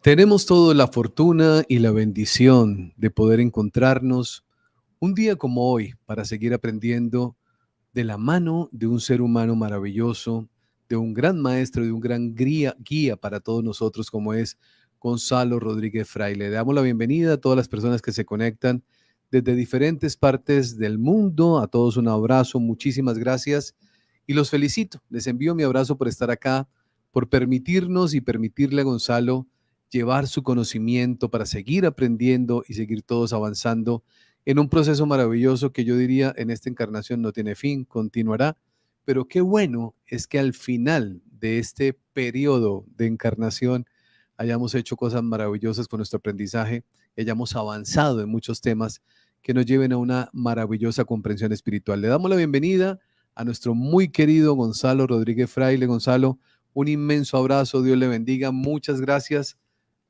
Tenemos toda la fortuna y la bendición de poder encontrarnos un día como hoy para seguir aprendiendo de la mano de un ser humano maravilloso, de un gran maestro, de un gran guía para todos nosotros como es Gonzalo Rodríguez Fraile. Le damos la bienvenida a todas las personas que se conectan desde diferentes partes del mundo. A todos un abrazo, muchísimas gracias y los felicito. Les envío mi abrazo por estar acá, por permitirnos y permitirle a Gonzalo llevar su conocimiento para seguir aprendiendo y seguir todos avanzando en un proceso maravilloso que yo diría en esta encarnación no tiene fin, continuará, pero qué bueno es que al final de este periodo de encarnación hayamos hecho cosas maravillosas con nuestro aprendizaje, hayamos avanzado en muchos temas que nos lleven a una maravillosa comprensión espiritual. Le damos la bienvenida a nuestro muy querido Gonzalo Rodríguez Fraile. Gonzalo, un inmenso abrazo, Dios le bendiga, muchas gracias.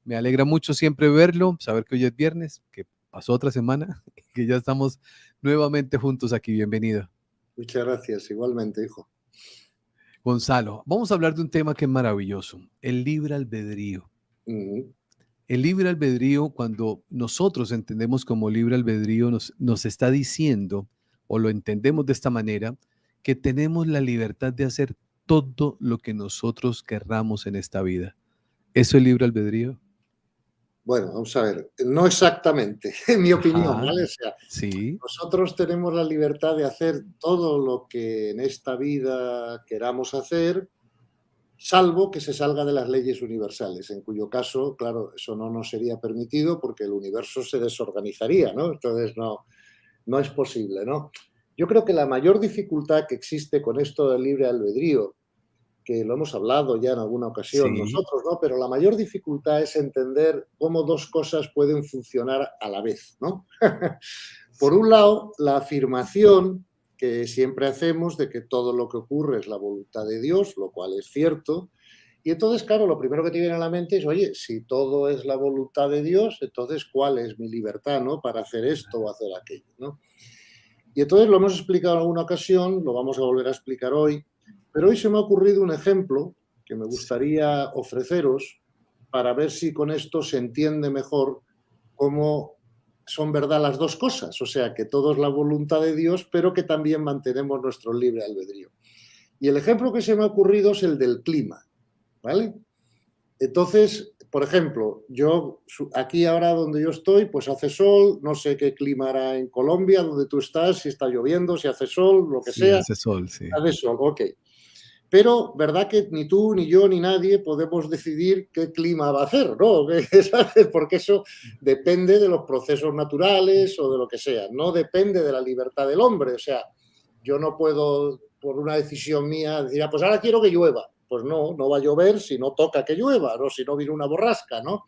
Me alegra mucho siempre verlo, saber que hoy es viernes, que pasó otra semana, que ya estamos nuevamente juntos aquí. Bienvenido. Muchas gracias, igualmente, hijo. Gonzalo, vamos a hablar de un tema que es maravilloso, el libre albedrío. El libre albedrío, cuando nosotros entendemos como libre albedrío, nos está diciendo, o lo entendemos de esta manera, que tenemos la libertad de hacer todo lo que nosotros querramos en esta vida. ¿Eso es libre albedrío? Bueno, vamos a ver, no exactamente, en mi opinión, Ajá, ¿vale? O sea, sí, nosotros tenemos la libertad de hacer todo lo que en esta vida queramos hacer, salvo que se salga de las leyes universales, en cuyo caso, claro, eso no nos sería permitido porque el universo se desorganizaría, ¿no? Entonces no es posible, ¿no? Yo creo que la mayor dificultad que existe con esto del libre albedrío, que lo hemos hablado ya en alguna ocasión sí, nosotros, ¿no? Pero la mayor dificultad es entender cómo dos cosas pueden funcionar a la vez, ¿no? Por un lado, la afirmación que siempre hacemos de que todo lo que ocurre es la voluntad de Dios, lo cual es cierto. Y entonces, claro, lo primero que te viene a la mente es, oye, si todo es la voluntad de Dios, entonces, ¿cuál es mi libertad, ¿no? Para hacer esto o hacer aquello, ¿no? Y entonces lo hemos explicado en alguna ocasión, lo vamos a volver a explicar hoy, pero hoy se me ha ocurrido un ejemplo que me sí. gustaría ofreceros para ver si con esto se entiende mejor cómo son verdad las dos cosas, o sea, que todo es la voluntad de Dios, pero que también mantenemos nuestro libre albedrío. Y el ejemplo que se me ha ocurrido es el del clima, ¿vale? Entonces, por ejemplo, yo aquí ahora donde yo estoy, pues hace sol, no sé qué clima hará en Colombia, donde tú estás, si está lloviendo, si hace sol, lo que Sí, sea, hace sol, sí. hace sol, ok. Pero, ¿verdad que ni tú, ni yo, ni nadie podemos decidir qué clima va a hacer, ¿no? ¿Sabes? Porque eso depende de los procesos naturales o de lo que sea, no depende de la libertad del hombre. O sea, yo no puedo, por una decisión mía, decir, ah, pues ahora quiero que llueva. Pues no va a llover si no toca que llueva, ¿no? Si no viene una borrasca, ¿no?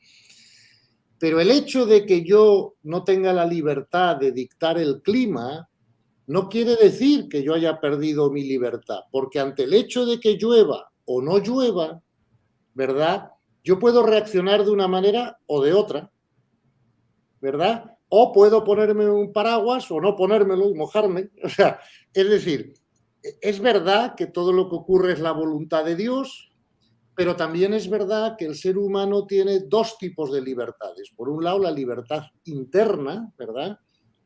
Pero el hecho de que yo no tenga la libertad de dictar el clima no quiere decir que yo haya perdido mi libertad, porque ante el hecho de que llueva o no llueva, ¿verdad? Yo puedo reaccionar de una manera o de otra, ¿verdad? O puedo ponerme un paraguas o no ponérmelo y mojarme. O sea, es decir, es verdad que todo lo que ocurre es la voluntad de Dios, pero también es verdad que el ser humano tiene dos tipos de libertades. Por un lado, la libertad interna, ¿verdad?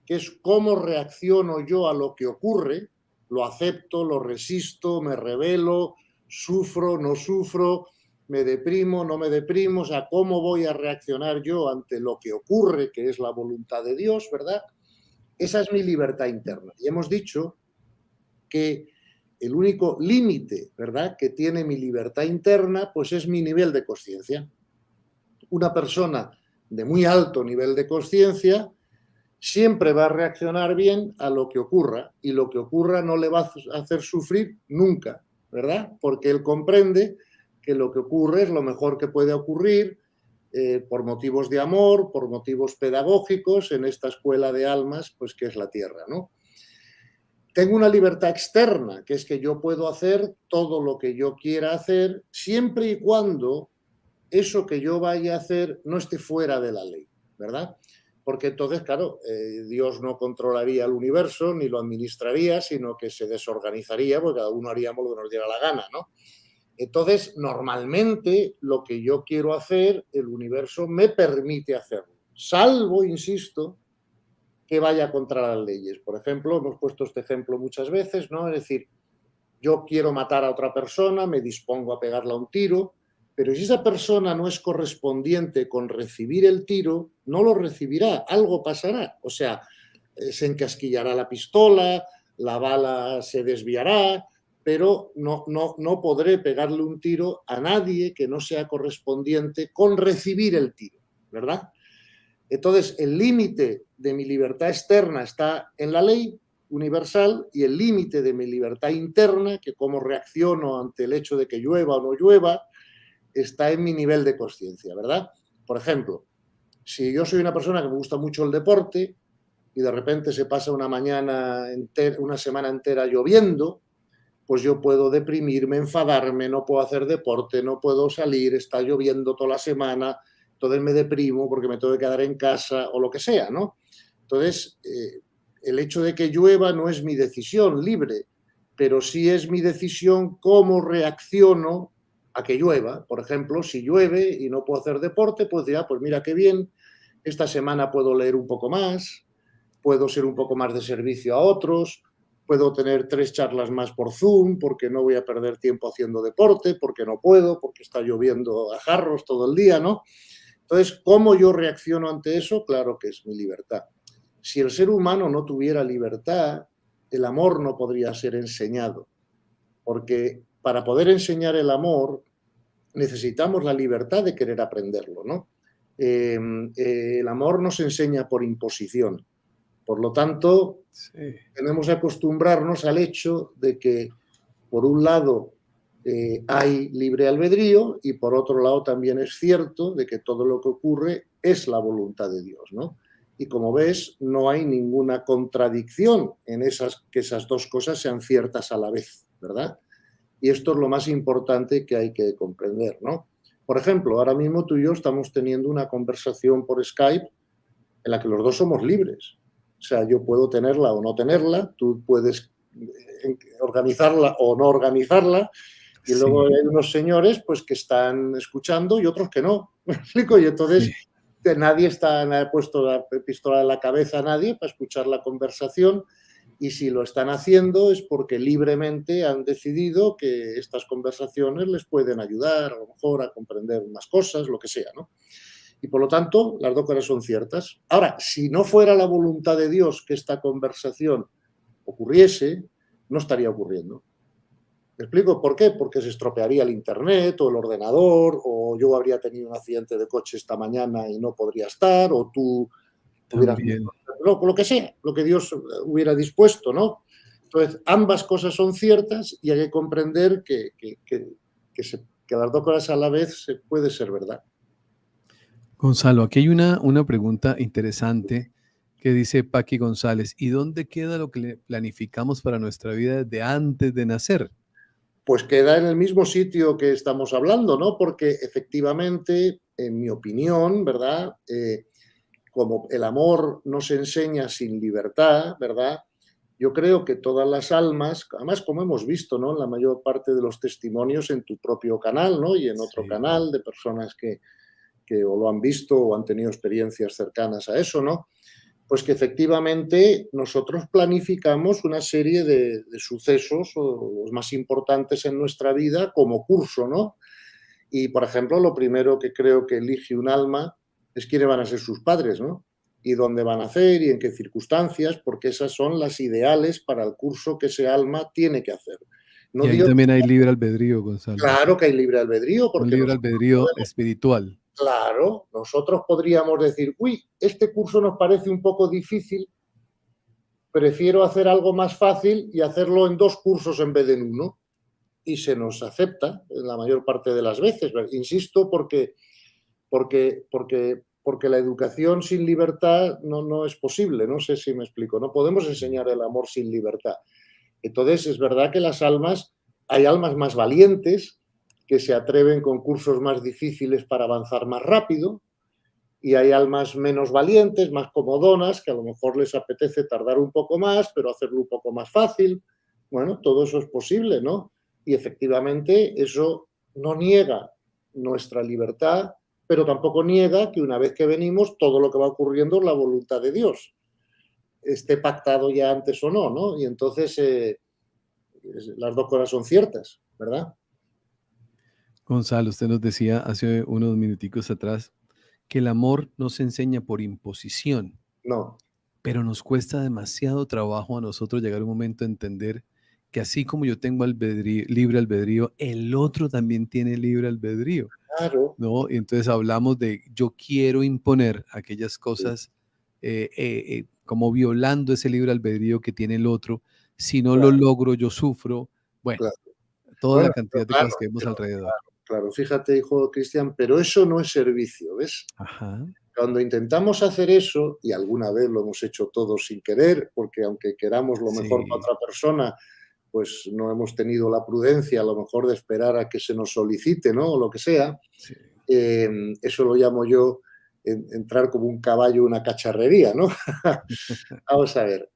Que es cómo reacciono yo a lo que ocurre, lo acepto, lo resisto, me rebelo, sufro, no sufro, me deprimo, no me deprimo, o sea, cómo voy a reaccionar yo ante lo que ocurre, que es la voluntad de Dios, ¿verdad? Esa es mi libertad interna. Y hemos dicho que el único límite, ¿verdad?, que tiene mi libertad interna, pues es mi nivel de conciencia. Una persona de muy alto nivel de conciencia siempre va a reaccionar bien a lo que ocurra y lo que ocurra no le va a hacer sufrir nunca, ¿verdad? Porque él comprende que lo que ocurre es lo mejor que puede ocurrir por motivos de amor, por motivos pedagógicos en esta escuela de almas, pues que es la Tierra, ¿no? Tengo una libertad externa, que es que yo puedo hacer todo lo que yo quiera hacer siempre y cuando eso que yo vaya a hacer no esté fuera de la ley, ¿verdad? Porque entonces, claro, Dios no controlaría el universo ni lo administraría, sino que se desorganizaría, porque cada uno haríamos lo que nos diera la gana, ¿no? Entonces, normalmente, lo que yo quiero hacer, el universo me permite hacerlo. Salvo, insisto, que vaya contra las leyes. Por ejemplo, hemos puesto este ejemplo muchas veces, ¿no? Es decir, yo quiero matar a otra persona, me dispongo a pegarle un tiro, pero si esa persona no es correspondiente con recibir el tiro, no lo recibirá, algo pasará. O sea, se encasquillará la pistola, la bala se desviará, pero no podré pegarle un tiro a nadie que no sea correspondiente con recibir el tiro, ¿verdad? Entonces, el límite de mi libertad externa está en la ley universal y el límite de mi libertad interna, que cómo reacciono ante el hecho de que llueva o no llueva, está en mi nivel de conciencia, ¿verdad? Por ejemplo, si yo soy una persona que me gusta mucho el deporte y de repente se pasa una semana entera lloviendo, pues yo puedo deprimirme, enfadarme, no puedo hacer deporte, no puedo salir, está lloviendo toda la semana, entonces me deprimo porque me tengo que quedar en casa o lo que sea, ¿no? Entonces, el hecho de que llueva no es mi decisión libre, pero sí es mi decisión cómo reacciono a que llueva. Por ejemplo, si llueve y no puedo hacer deporte, pues dirá, pues mira qué bien, esta semana puedo leer un poco más, puedo ser un poco más de servicio a otros, puedo tener 3 charlas más por Zoom porque no voy a perder tiempo haciendo deporte, porque no puedo, porque está lloviendo a jarros todo el día, ¿no? Entonces, ¿cómo yo reacciono ante eso? Claro que es mi libertad. Si el ser humano no tuviera libertad, el amor no podría ser enseñado, porque para poder enseñar el amor necesitamos la libertad de querer aprenderlo, ¿no? El amor no se enseña por imposición. Por lo tanto, Sí. tenemos que acostumbrarnos al hecho de que, por un lado, hay libre albedrío y por otro lado también es cierto de que todo lo que ocurre es la voluntad de Dios, ¿no? Y como ves, no hay ninguna contradicción en que esas dos cosas sean ciertas a la vez, ¿verdad? Y esto es lo más importante que hay que comprender, ¿no? Por ejemplo, ahora mismo tú y yo estamos teniendo una conversación por Skype en la que los dos somos libres. O sea, yo puedo tenerla o no tenerla, tú puedes organizarla o no organizarla, y luego Sí, hay unos señores pues que están escuchando y otros que no. ¿Me explico? Y sí. entonces nadie ha puesto la pistola en la cabeza a nadie para escuchar la conversación, y si lo están haciendo es porque libremente han decidido que estas conversaciones les pueden ayudar a lo mejor a comprender más cosas, lo que sea, ¿no? Y por lo tanto, las dos cosas son ciertas. Ahora, si no fuera la voluntad de Dios que esta conversación ocurriese, no estaría ocurriendo. ¿Me explico por qué? Porque se estropearía el internet o el ordenador, o yo habría tenido un accidente de coche esta mañana y no podría estar, o tú hubieras... También. Lo que sea, lo que Dios hubiera dispuesto, ¿no? Entonces, ambas cosas son ciertas y hay que comprender que las dos cosas a la vez se puede ser verdad. Gonzalo, aquí hay una pregunta interesante que dice Paqui González. ¿Y dónde queda lo que planificamos para nuestra vida desde antes de nacer? Pues queda en el mismo sitio que estamos hablando, ¿no? Porque efectivamente, en mi opinión, ¿verdad? Como el amor no se enseña sin libertad, ¿verdad? Yo creo que todas las almas, además como hemos visto, ¿no? En la mayor parte de los testimonios en tu propio canal, ¿no? Y en otro Sí, canal de personas que o lo han visto o han tenido experiencias cercanas a eso, ¿no? Pues que efectivamente nosotros planificamos una serie de sucesos o los más importantes en nuestra vida como curso, ¿no? Y, por ejemplo, lo primero que creo que elige un alma es quiénes van a ser sus padres, ¿no? Y dónde van a hacer y en qué circunstancias, porque esas son las ideales para el curso que ese alma tiene que hacer. No y ahí digo, también hay libre albedrío, Gonzalo. claro que hay libre albedrío, Un porque libre nosotros albedrío podemos, espiritual. claro, nosotros podríamos decir, uy, este curso nos parece un poco difícil, prefiero hacer algo más fácil y hacerlo en 2 cursos en vez de en uno. Y se nos acepta en la mayor parte de las veces. Insisto, porque la educación sin libertad no es posible. No sé si me explico. No podemos enseñar el amor sin libertad. Entonces, es verdad que hay almas más valientes que se atreven con cursos más difíciles para avanzar más rápido, y hay almas menos valientes, más comodonas, que a lo mejor les apetece tardar un poco más, pero hacerlo un poco más fácil. Bueno, todo eso es posible, ¿no? Y efectivamente eso no niega nuestra libertad, pero tampoco niega que una vez que venimos, todo lo que va ocurriendo es la voluntad de Dios, esté pactado ya antes o no, ¿no? Y entonces las dos cosas son ciertas, ¿verdad? Gonzalo, usted nos decía hace unos minuticos atrás que el amor no se enseña por imposición, No, pero nos cuesta demasiado trabajo a nosotros llegar a un momento a entender que así como yo tengo libre albedrío, el otro también tiene libre albedrío, claro, ¿no? Y entonces hablamos de yo quiero imponer aquellas sí, cosas como violando ese libre albedrío que tiene el otro. Si no lo claro, logro, yo sufro. Bueno, claro. toda la Bueno, pero cantidad de claro, cosas que vemos pero alrededor. claro, claro, fíjate, hijo Cristian, pero eso no es servicio, ¿ves? Ajá, Cuando intentamos hacer eso, y alguna vez lo hemos hecho todos sin querer, porque aunque queramos lo mejor para sí, otra persona, pues no hemos tenido la prudencia a lo mejor de esperar a que se nos solicite, ¿no? O lo que sea, sí. eso lo llamo yo entrar como un caballo en una cacharrería, ¿no? Vamos a ver,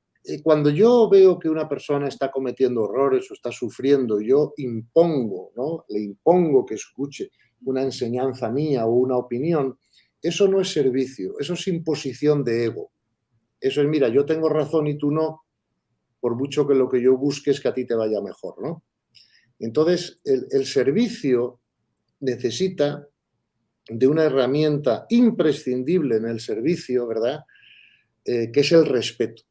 cuando yo veo que una persona está cometiendo errores o está sufriendo, yo impongo, ¿no? Le impongo que escuche una enseñanza mía o una opinión, eso no es servicio, eso es imposición de ego. Eso es, mira, yo tengo razón y tú no, por mucho que lo que yo busque es que a ti te vaya mejor, ¿no? Entonces, el servicio necesita de una herramienta imprescindible en el servicio, ¿verdad? Que es el respeto.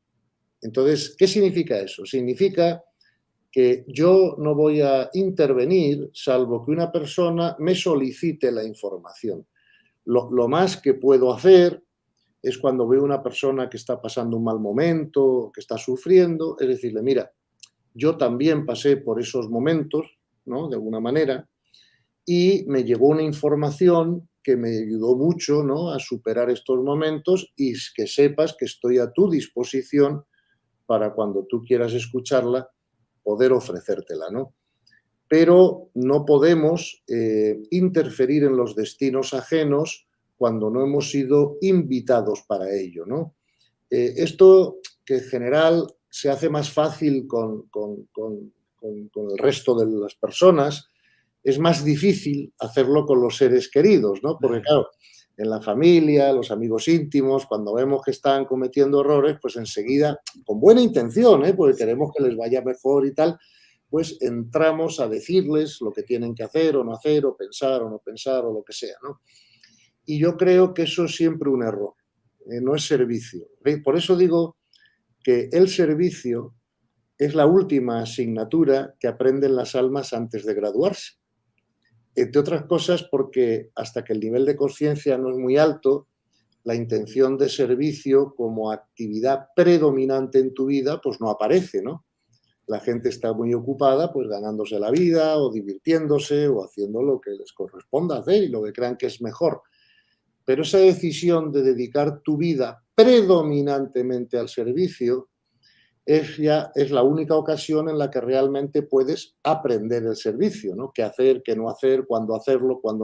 Entonces, ¿qué significa eso? Significa que yo no voy a intervenir salvo que una persona me solicite la información. Lo más que puedo hacer es cuando veo una persona que está pasando un mal momento, que está sufriendo, es decirle, mira, yo también pasé por esos momentos, ¿no? De alguna manera, y me llegó una información que me ayudó mucho, ¿no? A superar estos momentos y que sepas que estoy a tu disposición para cuando tú quieras escucharla, poder ofrecértela, ¿no? Pero no podemos interferir en los destinos ajenos cuando no hemos sido invitados para ello, ¿no? Esto que en general se hace más fácil con el resto de las personas, es más difícil hacerlo con los seres queridos, ¿no? Porque Claro. claro, en la familia, los amigos íntimos, cuando vemos que están cometiendo errores, pues enseguida, con buena intención, porque Sí. queremos que les vaya mejor y tal, pues entramos a decirles lo que tienen que hacer o no hacer, o pensar o no pensar, o lo que sea, ¿no? Y yo creo que eso es siempre un error, no es servicio. ¿Veis? Por eso digo que el servicio es la última asignatura que aprenden las almas antes de graduarse. Entre otras cosas porque hasta que el nivel de conciencia no es muy alto, la intención de servicio como actividad predominante en tu vida, pues no aparece, ¿no? La gente está muy ocupada, pues ganándose la vida o divirtiéndose o haciendo lo que les corresponda hacer y lo que crean que es mejor. Pero esa decisión de dedicar tu vida predominantemente al servicio es la única ocasión en la que realmente puedes aprender el servicio, ¿no? Qué hacer, qué no hacer, cuándo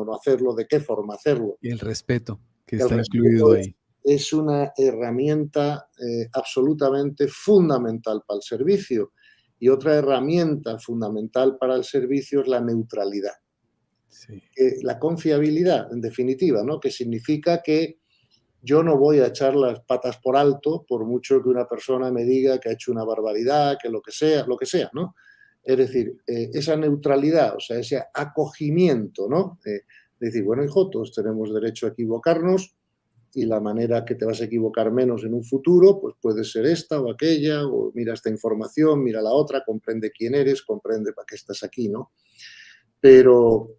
no hacerlo, de qué forma hacerlo. Y el respeto que El está respeto incluido ahí. es una herramienta absolutamente fundamental para el servicio. Y otra herramienta fundamental para el servicio es la neutralidad, Sí. la confiabilidad, en definitiva, ¿no? Que significa que yo no voy a echar las patas por alto por mucho que una persona me diga que ha hecho una barbaridad, que lo que sea, ¿no? Es decir, esa neutralidad, o sea, ese acogimiento, ¿no? Decir, bueno, hijo, todos tenemos derecho a equivocarnos y la manera que te vas a equivocar menos en un futuro, pues puede ser esta o aquella, o mira esta información, mira la otra, comprende quién eres, comprende para qué estás aquí, ¿no? Pero,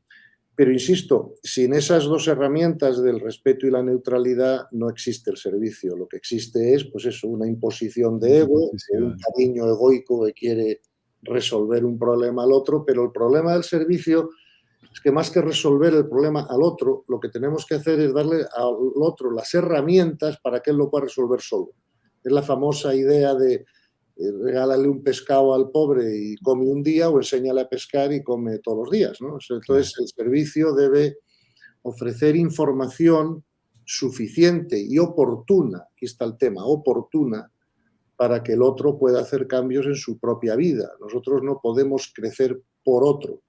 pero insisto, sin esas dos herramientas del respeto y la neutralidad no existe el servicio. Lo que existe es, pues eso, una imposición de ego, o un Imposición. cariño egoico que quiere resolver un problema al otro, pero el problema del servicio es que más que resolver el problema al otro, lo que tenemos que hacer es darle al otro las herramientas para que él lo pueda resolver solo. Es la famosa idea de regálale un pescado al pobre y come un día o enséñale a pescar y come todos los días, ¿no? Claro. Entonces el servicio debe ofrecer información suficiente y oportuna, aquí está el tema, oportuna, para que el otro pueda hacer cambios en su propia vida. Nosotros no podemos crecer por otro.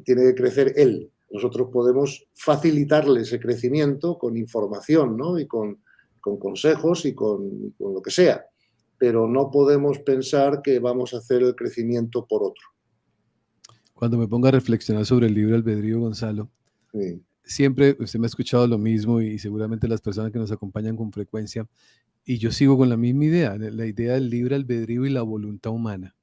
tiene que crecer él. Nosotros podemos facilitarle ese crecimiento con información, ¿no? Y con consejos y con lo que sea. Pero no podemos pensar que vamos a hacer el crecimiento por otro. Cuando me pongo a reflexionar sobre el libre albedrío, Gonzalo, Sí, siempre usted me ha escuchado lo mismo y seguramente las personas que nos acompañan con frecuencia, y yo sigo con la misma idea, la idea del libre albedrío y la voluntad humana.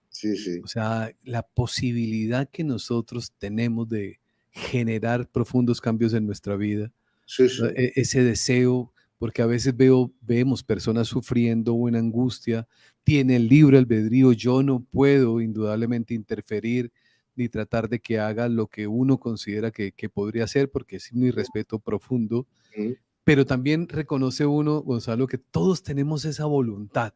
sí, sí, O sea, la posibilidad que nosotros tenemos de generar profundos cambios en nuestra vida, sí, ¿no? sí. Ese deseo, porque a veces vemos personas sufriendo o en angustia, tienen libre albedrío, yo no puedo indudablemente interferir ni tratar de que haga lo que uno considera que podría hacer, porque es mi respeto profundo, Mm, pero también reconoce uno, Gonzalo, que todos tenemos esa voluntad.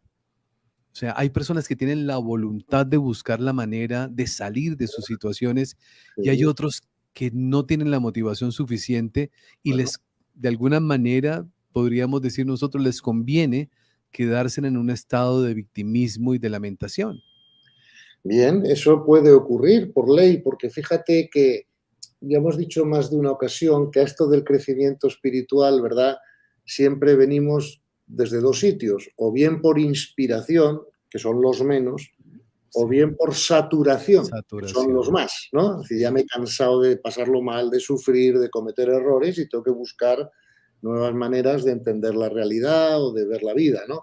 O sea, hay personas que tienen la voluntad de buscar la manera de salir de sus situaciones y hay sí, otros que no tienen la motivación suficiente y bueno. les, de alguna manera, podríamos decir nosotros, les conviene quedarse en un estado de victimismo y de lamentación. Bien, eso puede ocurrir por ley, porque fíjate que ya hemos dicho más de una ocasión que a esto del crecimiento espiritual, ¿verdad? Siempre venimos desde dos sitios, o bien por inspiración, que son los menos, o Sí, bien por saturación, que son los saturación. más, ¿no? Es decir, ya Sí, me he cansado de pasarlo mal, de sufrir, de cometer errores y tengo que buscar nuevas maneras de entender la realidad o de ver la vida, ¿no?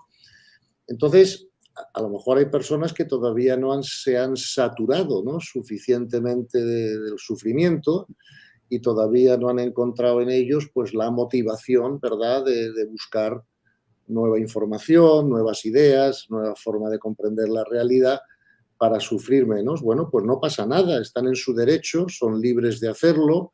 Entonces, a lo mejor hay personas que todavía se han saturado, ¿no? Suficientemente del sufrimiento y todavía no han encontrado en ellos pues la motivación, ¿verdad?, de buscar nueva información, nuevas ideas, nueva forma de comprender la realidad para sufrir menos. Bueno, pues no pasa nada, están en su derecho, son libres de hacerlo.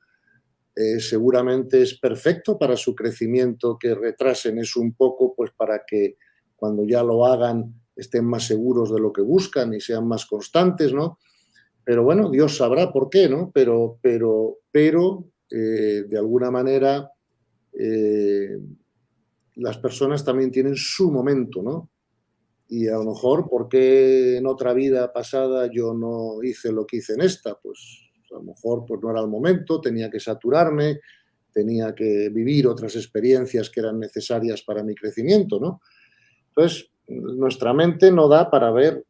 Seguramente es perfecto para su crecimiento que retrasen eso un poco, pues para que cuando ya lo hagan estén más seguros de lo que buscan y sean más constantes, ¿no? Pero bueno, Dios sabrá por qué, ¿no? Pero de alguna manera, eh, las personas también tienen su momento, ¿no? Y a lo mejor, ¿por qué en otra vida pasada yo no hice lo que hice en esta? Pues a lo mejor pues no era el momento, tenía que saturarme, tenía que vivir otras experiencias que eran necesarias para mi crecimiento, ¿no? Entonces, nuestra mente no da para ver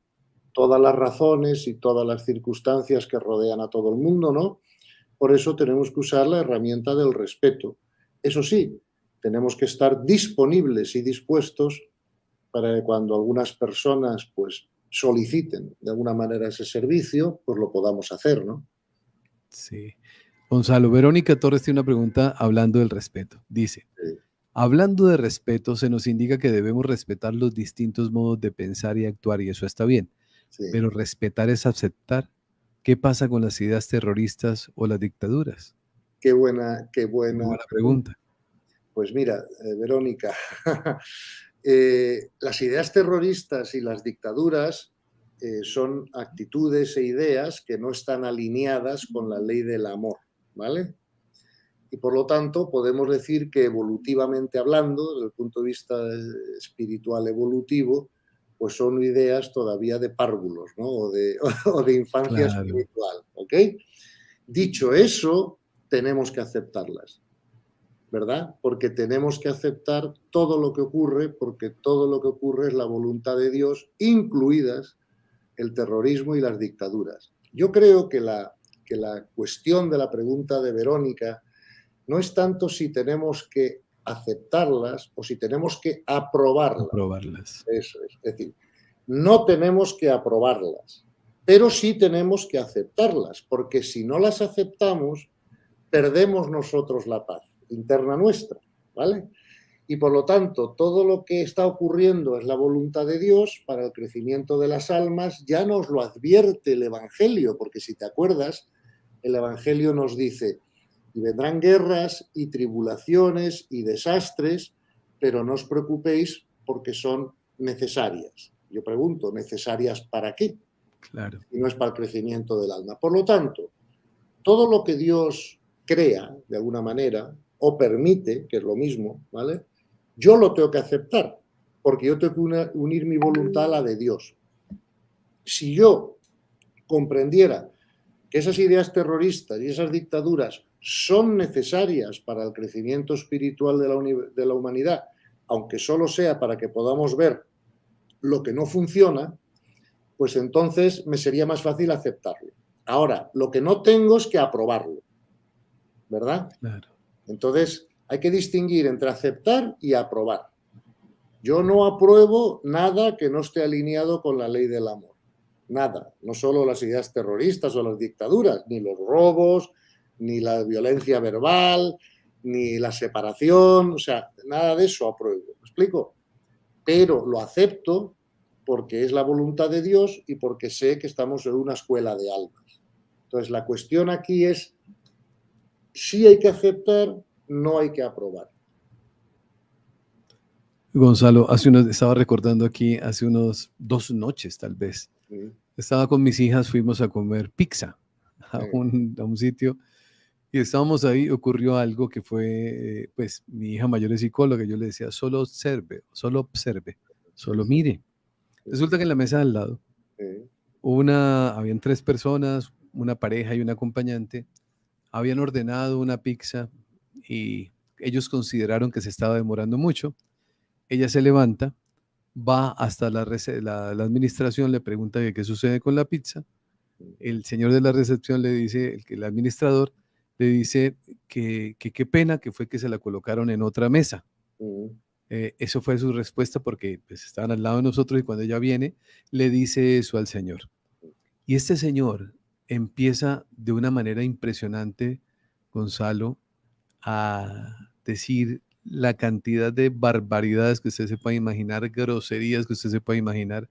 todas las razones y todas las circunstancias que rodean a todo el mundo, ¿no? Por eso tenemos que usar la herramienta del respeto. Eso sí, tenemos que estar disponibles y dispuestos para que cuando algunas personas pues soliciten de alguna manera ese servicio, pues lo podamos hacer, ¿no? sí. Gonzalo, Verónica Torres tiene una pregunta hablando del respeto. Dice, Sí, hablando de respeto, se nos indica que debemos respetar los distintos modos de pensar y actuar, y eso está bien. sí. Pero respetar es aceptar. ¿Qué pasa con las ideas terroristas o las dictaduras? Qué Muy buena buena pregunta. pregunta. Pues mira, Verónica, las ideas terroristas y las dictaduras son actitudes e ideas que no están alineadas con la ley del amor, ¿vale? Y por lo tanto podemos decir que evolutivamente hablando, desde el punto de vista espiritual evolutivo, pues son ideas todavía de párvulos, ¿no? O de infancia Claro, espiritual, ¿ok? Dicho eso, tenemos que aceptarlas, ¿verdad? Porque tenemos que aceptar todo lo que ocurre, porque todo lo que ocurre es la voluntad de Dios, incluidas el terrorismo y las dictaduras. Yo creo que la cuestión de la pregunta de Verónica no es tanto si tenemos que aceptarlas o si tenemos que aprobarlas. aprobarlas. Eso es. Es decir, no tenemos que aprobarlas, pero sí tenemos que aceptarlas, porque si no las aceptamos, perdemos nosotros la paz interna nuestra, ¿vale? Y por lo tanto, todo lo que está ocurriendo es la voluntad de Dios para el crecimiento de las almas, ya nos lo advierte el Evangelio, porque si te acuerdas, el Evangelio nos dice, y vendrán guerras y tribulaciones y desastres, pero no os preocupéis porque son necesarias. Yo pregunto, ¿necesarias para qué? Claro. Y no es para el crecimiento del alma. Por lo tanto, todo lo que Dios crea, de alguna manera, o permite, que es lo mismo, ¿vale? Yo lo tengo que aceptar, porque yo tengo que unir mi voluntad a la de Dios. Si yo comprendiera que esas ideas terroristas y esas dictaduras son necesarias para el crecimiento espiritual de la humanidad, aunque solo sea para que podamos ver lo que no funciona, pues entonces me sería más fácil aceptarlo. Ahora, lo que no tengo es que aprobarlo, ¿verdad? Claro. Entonces, hay que distinguir entre aceptar y aprobar. Yo no apruebo nada que no esté alineado con la ley del amor. Nada. No solo las ideas terroristas o las dictaduras, ni los robos, ni la violencia verbal, ni la separación. O sea, nada de eso apruebo. ¿Me explico? Pero lo acepto porque es la voluntad de Dios y porque sé que estamos en una escuela de almas. Entonces, la cuestión aquí es si hay que aceptar, no hay que aprobar. Gonzalo, estaba recordando aquí, hace unos 2 noches tal vez, estaba con mis hijas, fuimos a comer pizza a un sitio y estábamos ahí, ocurrió algo que fue, pues mi hija mayor es psicóloga, yo le decía, solo observe, solo mire. Resulta que en la mesa de al lado, habían 3 personas, una pareja y un acompañante, habían ordenado una pizza y ellos consideraron que se estaba demorando mucho. Ella se levanta, va hasta la administración, le pregunta que qué sucede con la pizza. El señor de la recepción le dice, el administrador, le dice que qué pena que fue que se la colocaron en otra mesa. Eso fue su respuesta porque pues, estaban al lado de nosotros y cuando ella viene, le dice eso al señor. Y este señor empieza de una manera impresionante, Gonzalo, a decir la cantidad de barbaridades que usted se puede imaginar, groserías que usted se puede imaginar.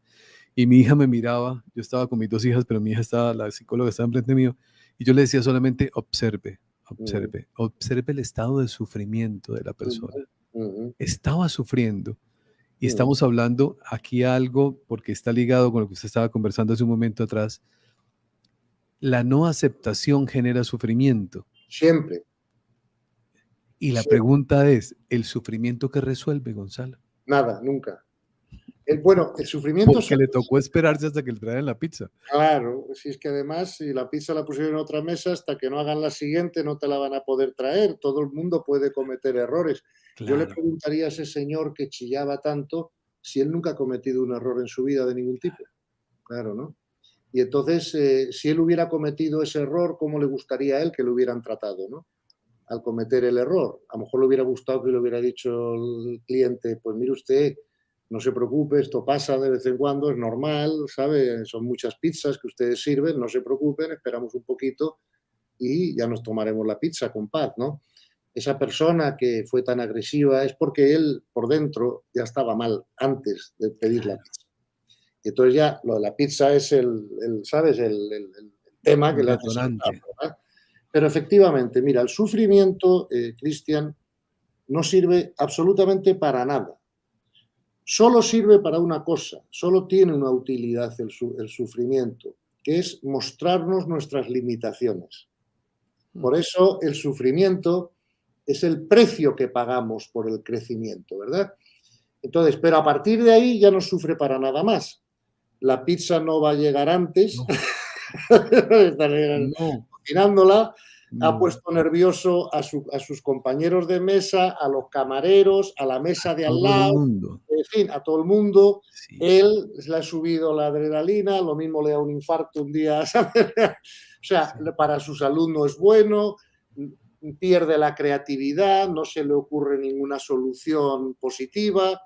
Y mi hija me miraba, yo estaba con mis 2 hijas, pero mi hija estaba, la psicóloga estaba enfrente mío, y yo le decía solamente, observe el estado de sufrimiento de la persona. Estaba sufriendo. Y estamos hablando aquí algo, porque está ligado con lo que usted estaba conversando hace un momento atrás, la no aceptación genera sufrimiento. Siempre. Y la pregunta es, ¿el sufrimiento qué resuelve, Gonzalo? Nada, nunca. Bueno, el sufrimiento... Porque le tocó esperarse hasta que le traen la pizza. Claro, si es que además, si la pizza la pusieron en otra mesa, hasta que no hagan la siguiente no te la van a poder traer. Todo el mundo puede cometer errores. Claro. Yo le preguntaría a ese señor que chillaba tanto si él nunca ha cometido un error en su vida de ningún tipo. Claro, ¿no? Y entonces, si él hubiera cometido ese error, ¿cómo le gustaría a él que lo hubieran tratado, ¿no? Al cometer el error. A lo mejor le hubiera gustado que le hubiera dicho el cliente, pues mire usted, no se preocupe, esto pasa de vez en cuando, es normal, ¿sabe? Son muchas pizzas que ustedes sirven, no se preocupen, esperamos un poquito y ya nos tomaremos la pizza con paz, ¿no? Esa persona que fue tan agresiva es porque él por dentro ya estaba mal antes de pedir la pizza. Y entonces ya lo de la pizza es ¿sabes? El tema que le hace saltar, ¿verdad? Pero efectivamente, mira, el sufrimiento, Cristian, no sirve absolutamente para nada. Solo sirve para una cosa, solo tiene una utilidad el sufrimiento, que es mostrarnos nuestras limitaciones. Por eso el sufrimiento es el precio que pagamos por el crecimiento, ¿verdad? Entonces, pero a partir de ahí ya no sufre para nada más. La pizza no va a llegar antes, no. Cocinándola, ha puesto nervioso a sus compañeros de mesa, a los camareros, a la mesa de al lado, en fin, a todo el mundo. Sí. Él le ha subido la adrenalina, lo mismo le da un infarto un día, ¿sabes? O sea, sí. Para su salud no es bueno, pierde la creatividad, no se le ocurre ninguna solución positiva.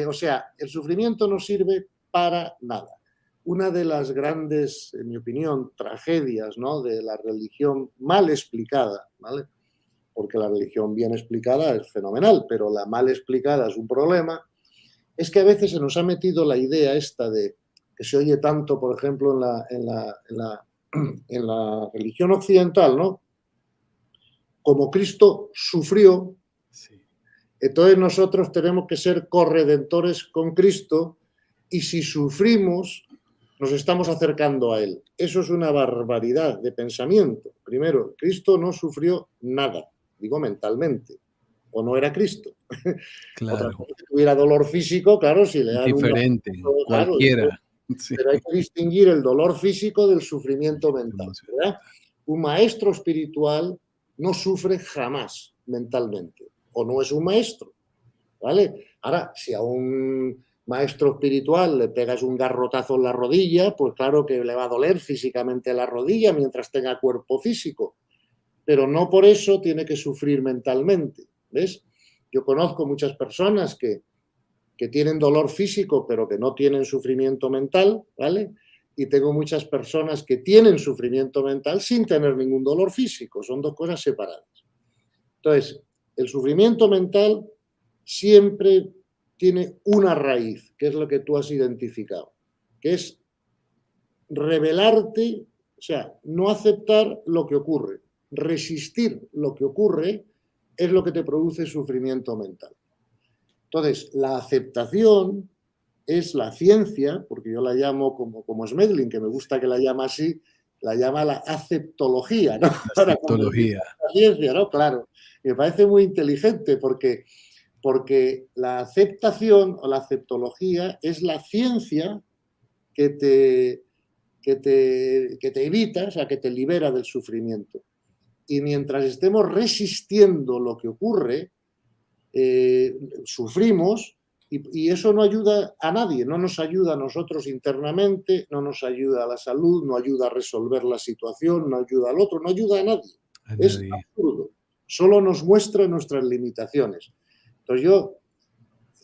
O sea, el sufrimiento no sirve para nada. Una de las grandes, en mi opinión, tragedias, ¿no?, de la religión mal explicada, ¿vale? Porque la religión bien explicada es fenomenal, pero la mal explicada es un problema, es que a veces se nos ha metido la idea esta de que se oye tanto, por ejemplo, en la religión occidental, ¿no? Como Cristo sufrió, sí. Entonces nosotros tenemos que ser corredentores con Cristo y si sufrimos nos estamos acercando a Él. Eso es una barbaridad de pensamiento. Primero, Cristo no sufrió nada, digo mentalmente, o no era Cristo. Claro. Otra cosa que tuviera dolor físico, claro, si le dan diferente, cualquiera. Sí, pero hay que distinguir el dolor físico del sufrimiento mental, emocional. ¿verdad? Un maestro espiritual no sufre jamás mentalmente, o no es un maestro, ¿vale? Ahora, si a un maestro espiritual le pegas un garrotazo en la rodilla, pues claro que le va a doler físicamente la rodilla mientras tenga cuerpo físico, pero no por eso tiene que sufrir mentalmente, ¿ves? Yo conozco muchas personas que tienen dolor físico, pero que no tienen sufrimiento mental, ¿vale? Y tengo muchas personas que tienen sufrimiento mental sin tener ningún dolor físico, son dos cosas separadas. Entonces, el sufrimiento mental siempre tiene una raíz, que es lo que tú has identificado, que es rebelarte, o sea, no aceptar lo que ocurre, resistir lo que ocurre es lo que te produce sufrimiento mental. Entonces, la aceptación es la ciencia, porque yo la llamo como Smedlin, que me gusta que la llama así, la llama la aceptología, ¿no? La Para convertir aceptología. la ciencia, ¿no? Claro. Y me parece muy inteligente porque la aceptación o la aceptología es la ciencia que te evita, o sea, que te libera del sufrimiento. Y mientras estemos resistiendo lo que ocurre, sufrimos y eso no ayuda a nadie, no nos ayuda a nosotros internamente, no nos ayuda a la salud, no ayuda a resolver la situación, no ayuda al otro, no ayuda a nadie. A Es nadie. absurdo. Solo nos muestra nuestras limitaciones. Entonces yo,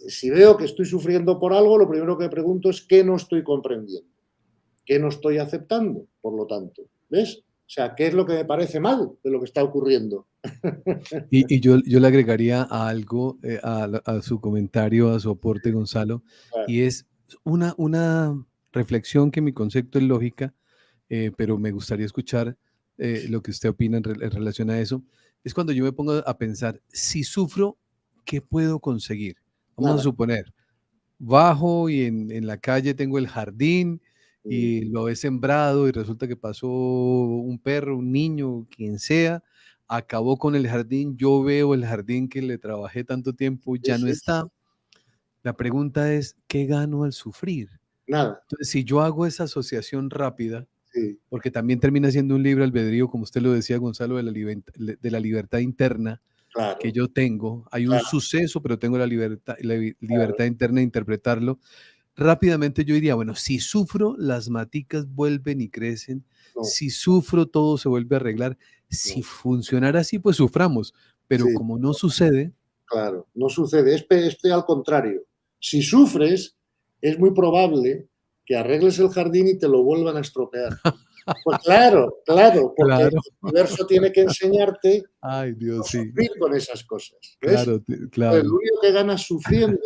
si veo que estoy sufriendo por algo, lo primero que pregunto es qué no estoy comprendiendo, qué no estoy aceptando, por lo tanto. ¿Ves? O sea, ¿qué es lo que me parece mal de lo que está ocurriendo? Y yo le agregaría a algo, a su comentario, a su aporte, Gonzalo, Claro, y es una reflexión que mi concepto es lógica, pero me gustaría escuchar lo que usted opina en relación a eso. Es cuando yo me pongo a pensar, si sufro, ¿qué puedo conseguir? Vamos a nada. suponer, bajo y en la calle tengo el jardín Mm, y lo he sembrado y resulta que pasó un perro, un niño, quien sea, acabó con el jardín, yo veo el jardín que le trabajé tanto tiempo, sí, ya no sí, está. La pregunta es, ¿qué gano al sufrir? nada. Entonces, si yo hago esa asociación rápida, Sí, porque también termina siendo un libre albedrío, como usted lo decía, Gonzalo, de la libertad interna que claro, yo tengo, hay un claro, suceso, pero tengo claro. libertad interna de interpretarlo. Rápidamente yo diría, bueno, si sufro, las maticas vuelven y crecen. No, Si sufro, todo se vuelve a arreglar. Si no. funcionara así, pues suframos. Pero Sí, como no sucede, claro, no sucede. Es al contrario. Si sufres, es muy probable que arregles el jardín y te lo vuelvan a estropear. Pues claro, claro, porque el claro. universo tiene que enseñarte Ay, no Dios, sí. sufrir con esas cosas, ¿ves? Claro, Entonces, lo claro. único que ganas sufriendo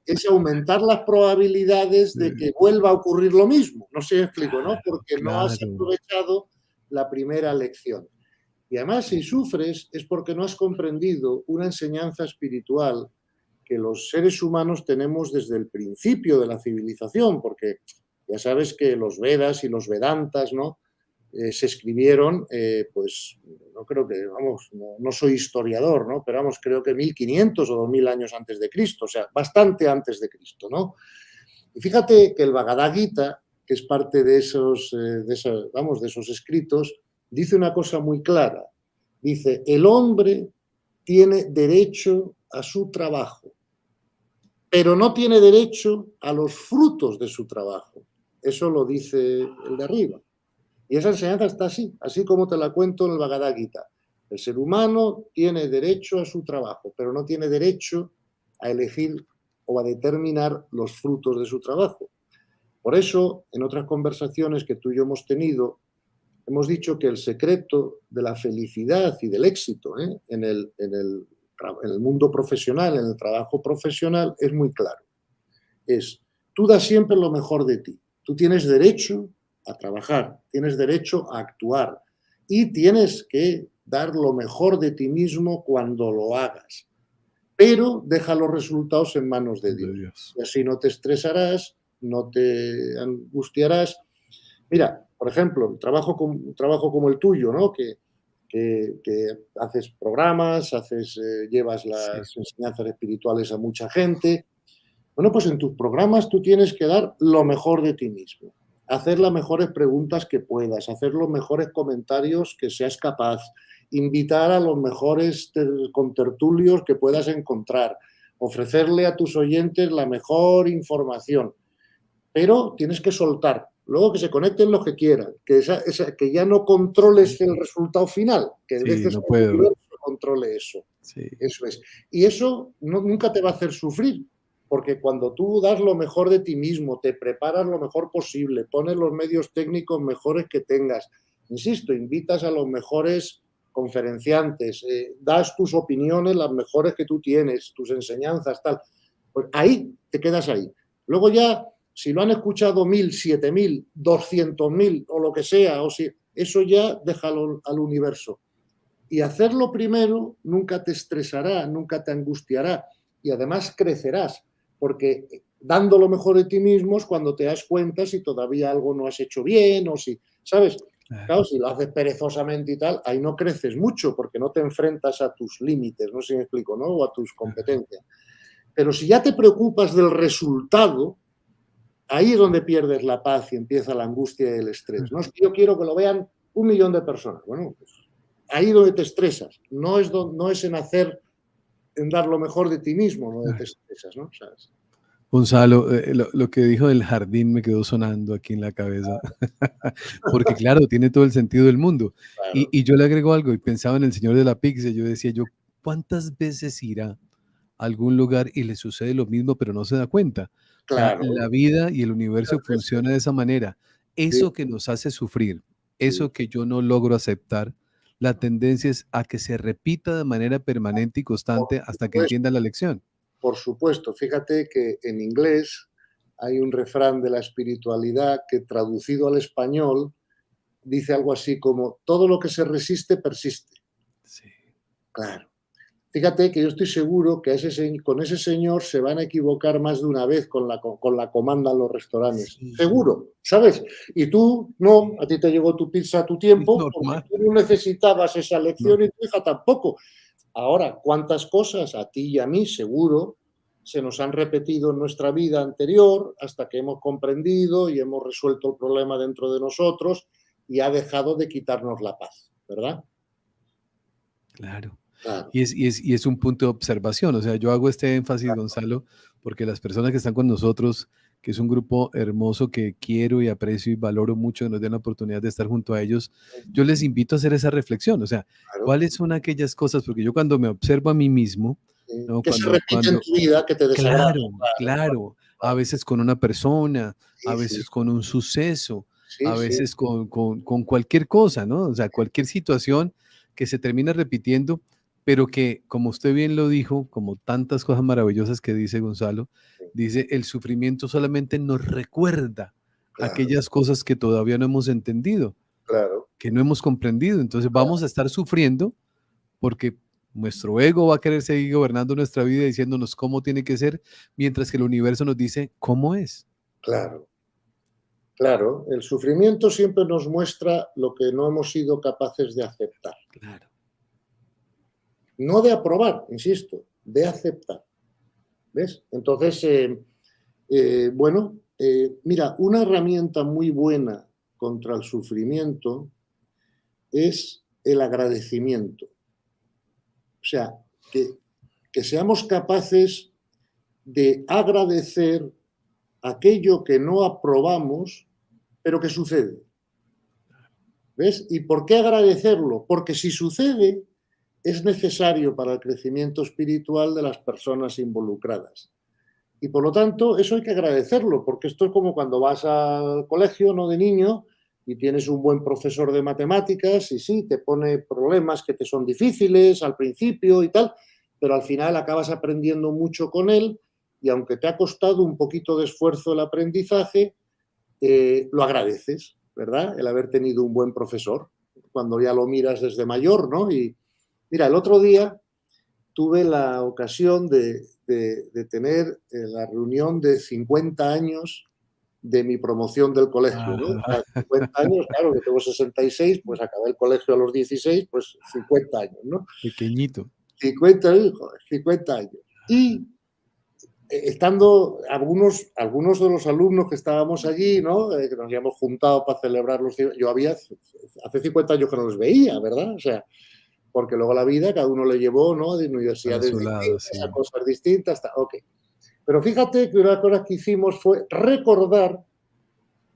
es aumentar las probabilidades de que vuelva a ocurrir lo mismo. No sé si me explico, ¿no? Claro, Porque no has claro. aprovechado la primera lección. Y además, si sufres, es porque no has comprendido una enseñanza espiritual que los seres humanos tenemos desde el principio de la civilización, porque ya sabes que los Vedas y los Vedantas, ¿no? Se escribieron, pues, no creo que, vamos, no soy historiador, ¿no? Pero vamos, creo que 1500 o 2000 años antes de Cristo, o sea, bastante antes de Cristo, ¿no? Y fíjate que el Bhagavad Gita, que es parte vamos, de esos escritos, dice una cosa muy clara. Dice, el hombre tiene derecho a su trabajo, pero no tiene derecho a los frutos de su trabajo. Eso lo dice el de arriba. Y esa enseñanza está así, así como te la cuento en el Bhagavad Gita. El ser humano tiene derecho a su trabajo, pero no tiene derecho a elegir o a determinar los frutos de su trabajo. Por eso, en otras conversaciones que tú y yo hemos tenido, hemos dicho que el secreto de la felicidad y del éxito en el mundo profesional, en el trabajo profesional, es muy claro. Tú das siempre lo mejor de ti. Tú tienes derecho a trabajar, tienes derecho a actuar y tienes que dar lo mejor de ti mismo cuando lo hagas. Pero deja los resultados en manos de De Dios. Dios. Y así no te estresarás, no te angustiarás. Mira, por ejemplo, un trabajo como el tuyo, ¿no? Que haces programas, llevas Sí. las enseñanzas espirituales a mucha gente. Bueno, pues en tus programas tú tienes que dar lo mejor de ti mismo, hacer las mejores preguntas que puedas, hacer los mejores comentarios que seas capaz, invitar a los mejores contertulios que puedas encontrar, ofrecerle a tus oyentes la mejor información, pero tienes que soltar. Luego que se conecten los que quieran, que ya no controles el resultado final, que a Sí, veces no el puedo. universo controle eso. Sí, Eso es. Y eso nunca te va a hacer sufrir, porque cuando tú das lo mejor de ti mismo, te preparas lo mejor posible, pones los medios técnicos mejores que tengas, insisto, invitas a los mejores conferenciantes, das tus opiniones, las mejores que tú tienes, tus enseñanzas, tal, pues ahí te quedas ahí. Luego ya, si lo han escuchado 1000, 7000, 200.000 o lo que sea, o si, eso ya déjalo al universo. Y hacerlo primero nunca te estresará, nunca te angustiará y además crecerás, porque dando lo mejor de ti mismo es cuando te das cuenta si todavía algo no has hecho bien o si, ¿sabes? claro. Claro, si lo haces perezosamente y tal, ahí no creces mucho porque no te enfrentas a tus límites, no sé si me explico, ¿no? O a tus competencias. Pero si ya te preocupas del resultado, ahí es donde pierdes la paz y empieza la angustia y el estrés. No es que yo quiero que lo vean 1.000.000 de personas. Bueno, pues ahí es donde te estresas. No es en hacer, en dar lo mejor de ti mismo, donde te estresas, ¿no? ¿Sabes? Gonzalo, lo que dijo del jardín me quedó sonando aquí en la cabeza, porque claro, tiene todo el sentido del mundo. Claro, Y yo le agrego algo y pensaba en el señor de la pizza, yo decía yo, ¿cuántas veces irá a algún lugar y le sucede lo mismo, pero no se da cuenta? O sea, claro. la vida y el universo Muchas veces, funciona de esa manera. sí, Eso que nos hace sufrir, sí, eso que yo no logro aceptar, la tendencia es a que se repita de manera permanente y por constante hasta que supuesto, entienda la lección. por supuesto. Fíjate que en inglés hay un refrán de la espiritualidad que traducido al español dice algo así como todo lo que se resiste persiste. Sí. Claro. Fíjate que yo estoy seguro que con ese señor se van a equivocar más de una vez con la comanda en los restaurantes. Sí, Seguro, ¿sabes? Y tú no, sí, a ti te llegó tu pizza a tu es tiempo porque normal, tú no necesitabas esa no, lección y tu hija tampoco. Ahora, ¿cuántas cosas a ti y a mí seguro se nos han repetido en nuestra vida anterior hasta que hemos comprendido y hemos resuelto el problema dentro de nosotros y ha dejado de quitarnos la paz, ¿verdad? claro. Claro, Y es un punto de observación, o sea, yo hago este énfasis, Gonzalo, porque las personas que están con nosotros, que es un grupo hermoso que quiero y aprecio y valoro mucho, que nos den la oportunidad de estar junto a ellos, yo les invito a hacer esa reflexión, o sea, claro. ¿cuáles son aquellas cosas? Porque yo cuando me observo a mí mismo, ¿no? Que se repite en tu vida, que te desagrada. Claro, Claro, claro, claro. A claro. veces con una persona, a Sí, sí, veces con un suceso, a sí, sí, veces con cualquier cosa, ¿no? O sea, cualquier situación que se termina repitiendo, pero que, como usted bien lo dijo, como tantas cosas maravillosas que dice Gonzalo, sí, dice, el sufrimiento solamente nos recuerda claro, aquellas cosas que todavía no hemos entendido, claro, que no hemos comprendido. Entonces claro, vamos a estar sufriendo porque nuestro ego va a querer seguir gobernando nuestra vida diciéndonos cómo tiene que ser, mientras que el universo nos dice cómo es. claro, claro. El sufrimiento siempre nos muestra lo que no hemos sido capaces de aceptar. Claro. No de aprobar, insisto, de aceptar. ¿Ves? Entonces, bueno, mira, una herramienta muy buena contra el sufrimiento es el agradecimiento. O sea, que, que seamos capaces de agradecer aquello que no aprobamos, pero que sucede. ¿Ves? ¿Y por qué agradecerlo? Porque si sucede, es necesario para el crecimiento espiritual de las personas involucradas. Y por lo tanto, eso hay que agradecerlo, porque esto es como cuando vas al colegio, ¿no? De niño, y tienes un buen profesor de matemáticas, y sí, te pone problemas que te son difíciles al principio y tal, pero al final acabas aprendiendo mucho con él, y aunque te ha costado un poquito de esfuerzo el aprendizaje, lo agradeces, ¿verdad? El haber tenido un buen profesor, cuando ya lo miras desde mayor, ¿no? Y mira, el otro día tuve la ocasión de tener la reunión de 50 años de mi promoción del colegio, ¿no? O Ajá. sea, 50 años, claro, que tengo 66, pues acabé el colegio a los 16, pues 50 años, ¿no? Pequeñito. 50 años, joder, 50 años. Y estando algunos de los alumnos que estábamos allí, ¿no? Que nos habíamos juntado para celebrar yo hace 50 años que no los veía, ¿verdad? O sea, porque luego la vida cada uno le llevó, ¿no? De Para universidades su lado, distintas a sí. cosas distintas, ok. Pero fíjate que una de las cosas que hicimos fue recordar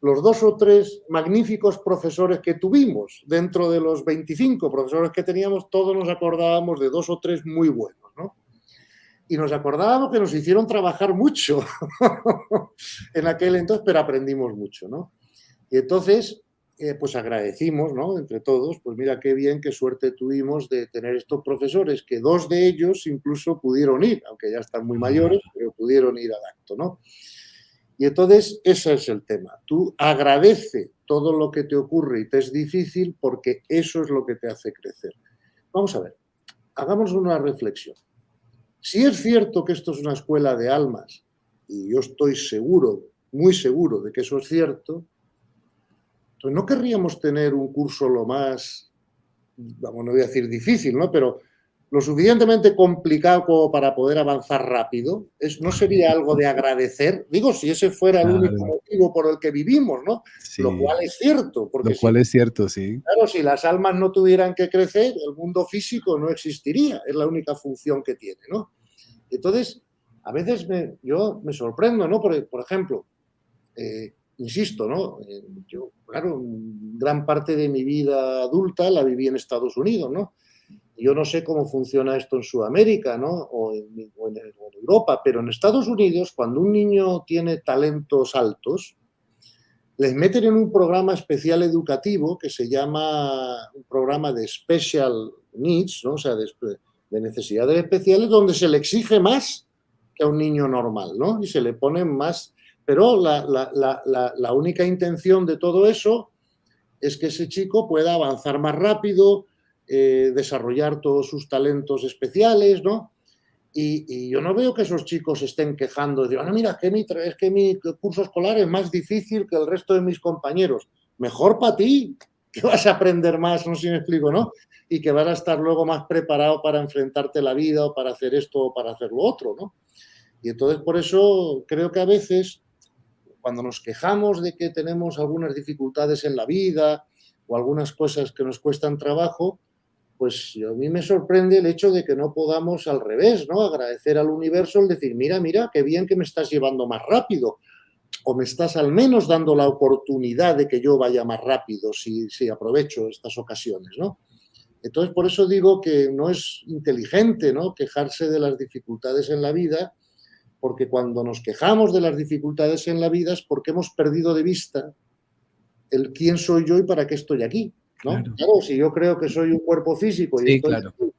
los 2 o 3 magníficos profesores que tuvimos. Dentro de los 25 profesores que teníamos, todos nos acordábamos de 2 o 3 muy buenos, ¿no? Y nos acordábamos que nos hicieron trabajar mucho en aquel entonces, pero aprendimos mucho, ¿no? Y entonces, pues agradecimos, ¿no? Entre todos, pues mira qué bien, qué suerte tuvimos de tener estos profesores, que 2 de ellos incluso pudieron ir, aunque ya están muy mayores, Ah, pero pudieron ir al acto, ¿no? Y entonces, ese es el tema. Tú agradece todo lo que te ocurre y te es difícil porque eso es lo que te hace crecer. Vamos a ver, hagamos una reflexión. Si es cierto que esto es una escuela de almas, y yo estoy seguro, muy seguro de que eso es cierto, pues no querríamos tener un curso lo más, vamos, no voy a decir difícil, ¿no? Pero lo suficientemente complicado como para poder avanzar rápido. ¿No sería algo de agradecer? Digo, si ese fuera el único claro, motivo por el que vivimos, ¿no? Lo sí. cual es cierto, porque Lo si, cual es cierto, sí. claro, si las almas no tuvieran que crecer, el mundo físico no existiría, es la única función que tiene, ¿no? Entonces, a veces yo me sorprendo, ¿no? Por ejemplo, insisto, ¿no? Yo, claro, gran parte de mi vida adulta la viví en Estados Unidos, ¿no? Yo no sé cómo funciona esto en Sudamérica, ¿no? O en Europa, pero en Estados Unidos, cuando un niño tiene talentos altos, les meten en un programa especial educativo que se llama un programa de special needs, ¿no? O sea, de necesidades especiales, donde se le exige más que a un niño normal, ¿no? Y se le ponen más. Pero la única intención de todo eso es que ese chico pueda avanzar más rápido, desarrollar todos sus talentos especiales, ¿no? Y yo no veo que esos chicos estén quejando, de, ah, mira, es que mi curso escolar es más difícil que el resto de mis compañeros. Mejor para ti, que vas a aprender más, no sé si me explico, ¿no? Y que vas a estar luego más preparado para enfrentarte a la vida o para hacer esto o para hacer lo otro, ¿no? Y entonces por eso creo que a veces cuando nos quejamos de que tenemos algunas dificultades en la vida o algunas cosas que nos cuestan trabajo, pues a mí me sorprende el hecho de que no podamos al revés, ¿no? Agradecer al universo el decir, mira, mira, qué bien que me estás llevando más rápido, o me estás al menos dando la oportunidad de que yo vaya más rápido si aprovecho estas ocasiones, ¿no? Entonces, por eso digo que no es inteligente, ¿no? Quejarse de las dificultades en la vida, porque cuando nos quejamos de las dificultades en la vida es porque hemos perdido de vista el quién soy yo y para qué estoy aquí, ¿no? Claro. Claro, si yo creo que soy un cuerpo físico y Sí, estoy claro. aquí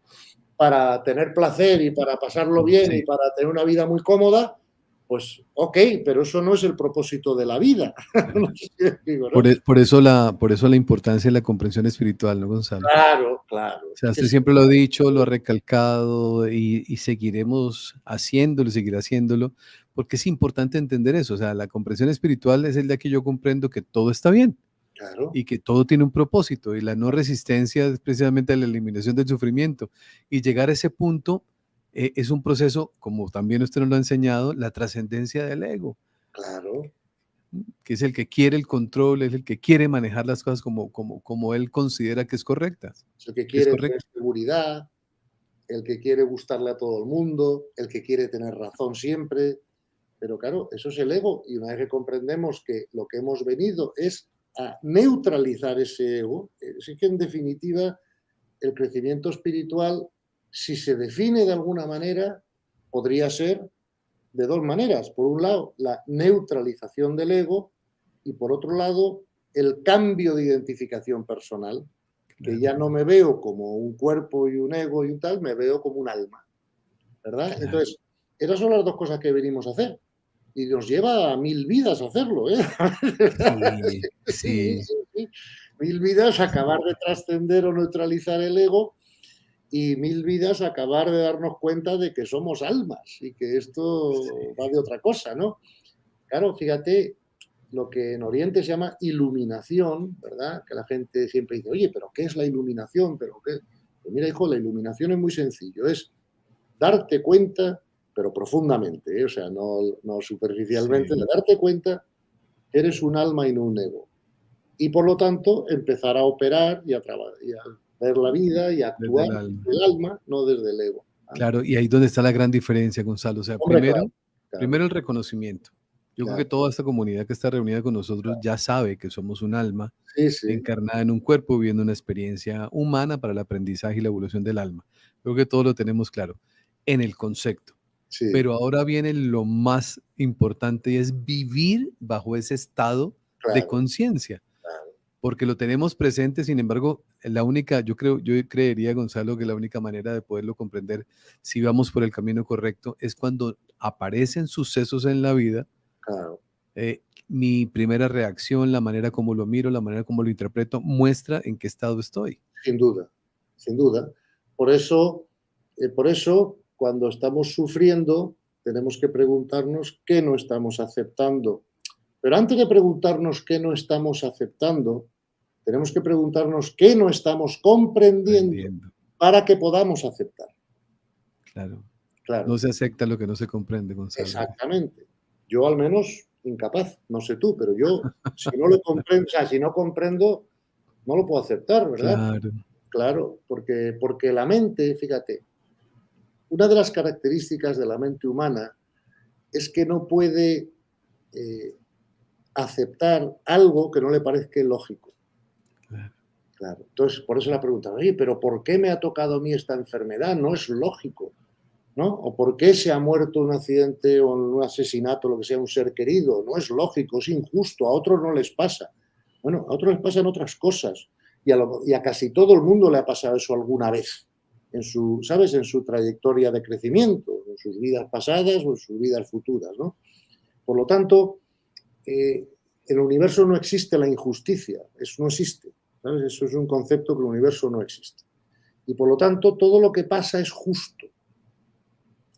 para tener placer y para pasarlo bien Sí. y para tener una vida muy cómoda, pues ok, pero eso no es el propósito de la vida. No sé si me explico, ¿no? Por eso la importancia de la comprensión espiritual, ¿no, Gonzalo? Claro, claro. O sea, Es que usted siempre lo ha dicho, lo ha recalcado y seguiremos haciéndolo, seguirá haciéndolo, porque es importante entender eso. O sea, la comprensión espiritual es el día que yo comprendo que todo está bien claro, y que todo tiene un propósito y la no resistencia es precisamente la eliminación del sufrimiento. Y llegar a ese punto es un proceso, como también usted nos lo ha enseñado, la trascendencia del ego, claro. que es el que quiere el control, es el que quiere manejar las cosas como él considera que es correctas, Es el que que es quiere tener correcto. seguridad, el que quiere gustarle a todo el mundo, el que quiere tener razón siempre. Pero claro, eso es el ego. Y una vez que comprendemos que lo que hemos venido es a neutralizar ese ego, es que en definitiva el crecimiento espiritual, si se define de alguna manera, podría ser de dos maneras. Por un lado, la neutralización del ego y por otro lado, el cambio de identificación personal, que Claro, ya no me veo como un cuerpo y un ego y un tal, me veo como un alma, ¿verdad? claro. Entonces, esas son las dos cosas que venimos a hacer. Y nos lleva a 1000 vidas hacerlo, ¿eh? Sí, Sí, sí, sí, sí. 1000 vidas acabar de trascender o neutralizar el ego y 1000 vidas acabar de darnos cuenta de que somos almas y que esto va de otra cosa, ¿no? Claro, fíjate lo que en Oriente se llama iluminación, ¿verdad? Que la gente siempre dice, oye, pero ¿qué es la iluminación? ¿Pero qué? Pues mira, hijo, la iluminación es muy sencillo, es darte cuenta pero profundamente, ¿eh? O sea, no superficialmente, Sí, de darte cuenta que eres un alma y no un ego. Y por lo tanto, empezar a operar y a ver la vida y a desde actuar el alma. desde el alma, no desde el ego. ¿Ah? Claro, y ahí es donde está la gran diferencia, Gonzalo. O sea, Hombre, claro, claro. primero el reconocimiento. Yo creo que Claro. toda esta comunidad que está reunida con nosotros ya sabe que somos un alma Sí, sí, encarnada en un cuerpo, viviendo una experiencia humana para el aprendizaje y la evolución del alma. Creo que todo lo tenemos claro en el concepto. sí, Pero ahora viene lo más importante y es vivir bajo ese estado de claro, conciencia, claro. porque lo tenemos presente. Sin embargo, la única, yo creería, Gonzalo, que la única manera de poderlo comprender, si vamos por el camino correcto, es cuando aparecen sucesos en la vida. Claro, Mi primera reacción, la manera como lo miro, la manera como lo interpreto, muestra en qué estado estoy. sin duda, sin duda. Por eso, cuando estamos sufriendo, tenemos que preguntarnos qué no estamos aceptando. Pero antes de preguntarnos qué no estamos aceptando, tenemos que preguntarnos qué no estamos comprendiendo Aprendiendo, para que podamos aceptar. claro. Claro, No se acepta lo que no se comprende, Gonzalo. exactamente. Yo al menos incapaz, no sé tú, pero yo si no lo comprendo, o sea, si no comprendo, no lo puedo aceptar, ¿verdad? Claro, Claro, porque la mente, fíjate, una de las características de la mente humana es que no puede eh, aceptar algo que no le parezca lógico. claro. Claro. Entonces, por eso la pregunta, oye, pero ¿por qué me ha tocado a mí esta enfermedad? No es lógico, ¿no? O ¿por qué se ha muerto en un accidente o en un asesinato, lo que sea, un ser querido? No es lógico, es injusto, a otros no les pasa. Bueno, a otros les pasan otras cosas y a casi todo el mundo le ha pasado eso alguna vez en su, ¿sabes? En su trayectoria de crecimiento, en sus vidas pasadas o en sus vidas futuras, ¿no? Por lo tanto, en el universo no existe la injusticia, eso no existe, ¿sabes? Eso es un concepto que el universo no existe. Y por lo tanto, todo lo que pasa es justo,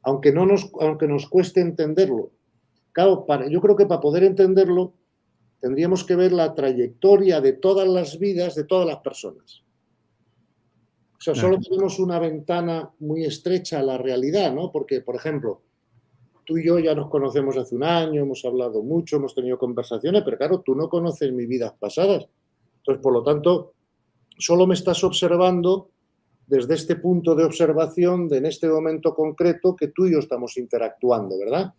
aunque nos cueste entenderlo. Claro, yo creo que para poder entenderlo tendríamos que ver la trayectoria de todas las vidas de todas las personas. O sea, solo Claro, tenemos una ventana muy estrecha a la realidad, ¿no? Porque, por ejemplo, tú y yo ya nos conocemos hace un año, hemos hablado mucho, hemos tenido conversaciones, pero claro, tú no conoces mis vidas pasadas. Entonces, por lo tanto, solo me estás observando desde este punto de observación de en este momento concreto que tú y yo estamos interactuando, ¿verdad?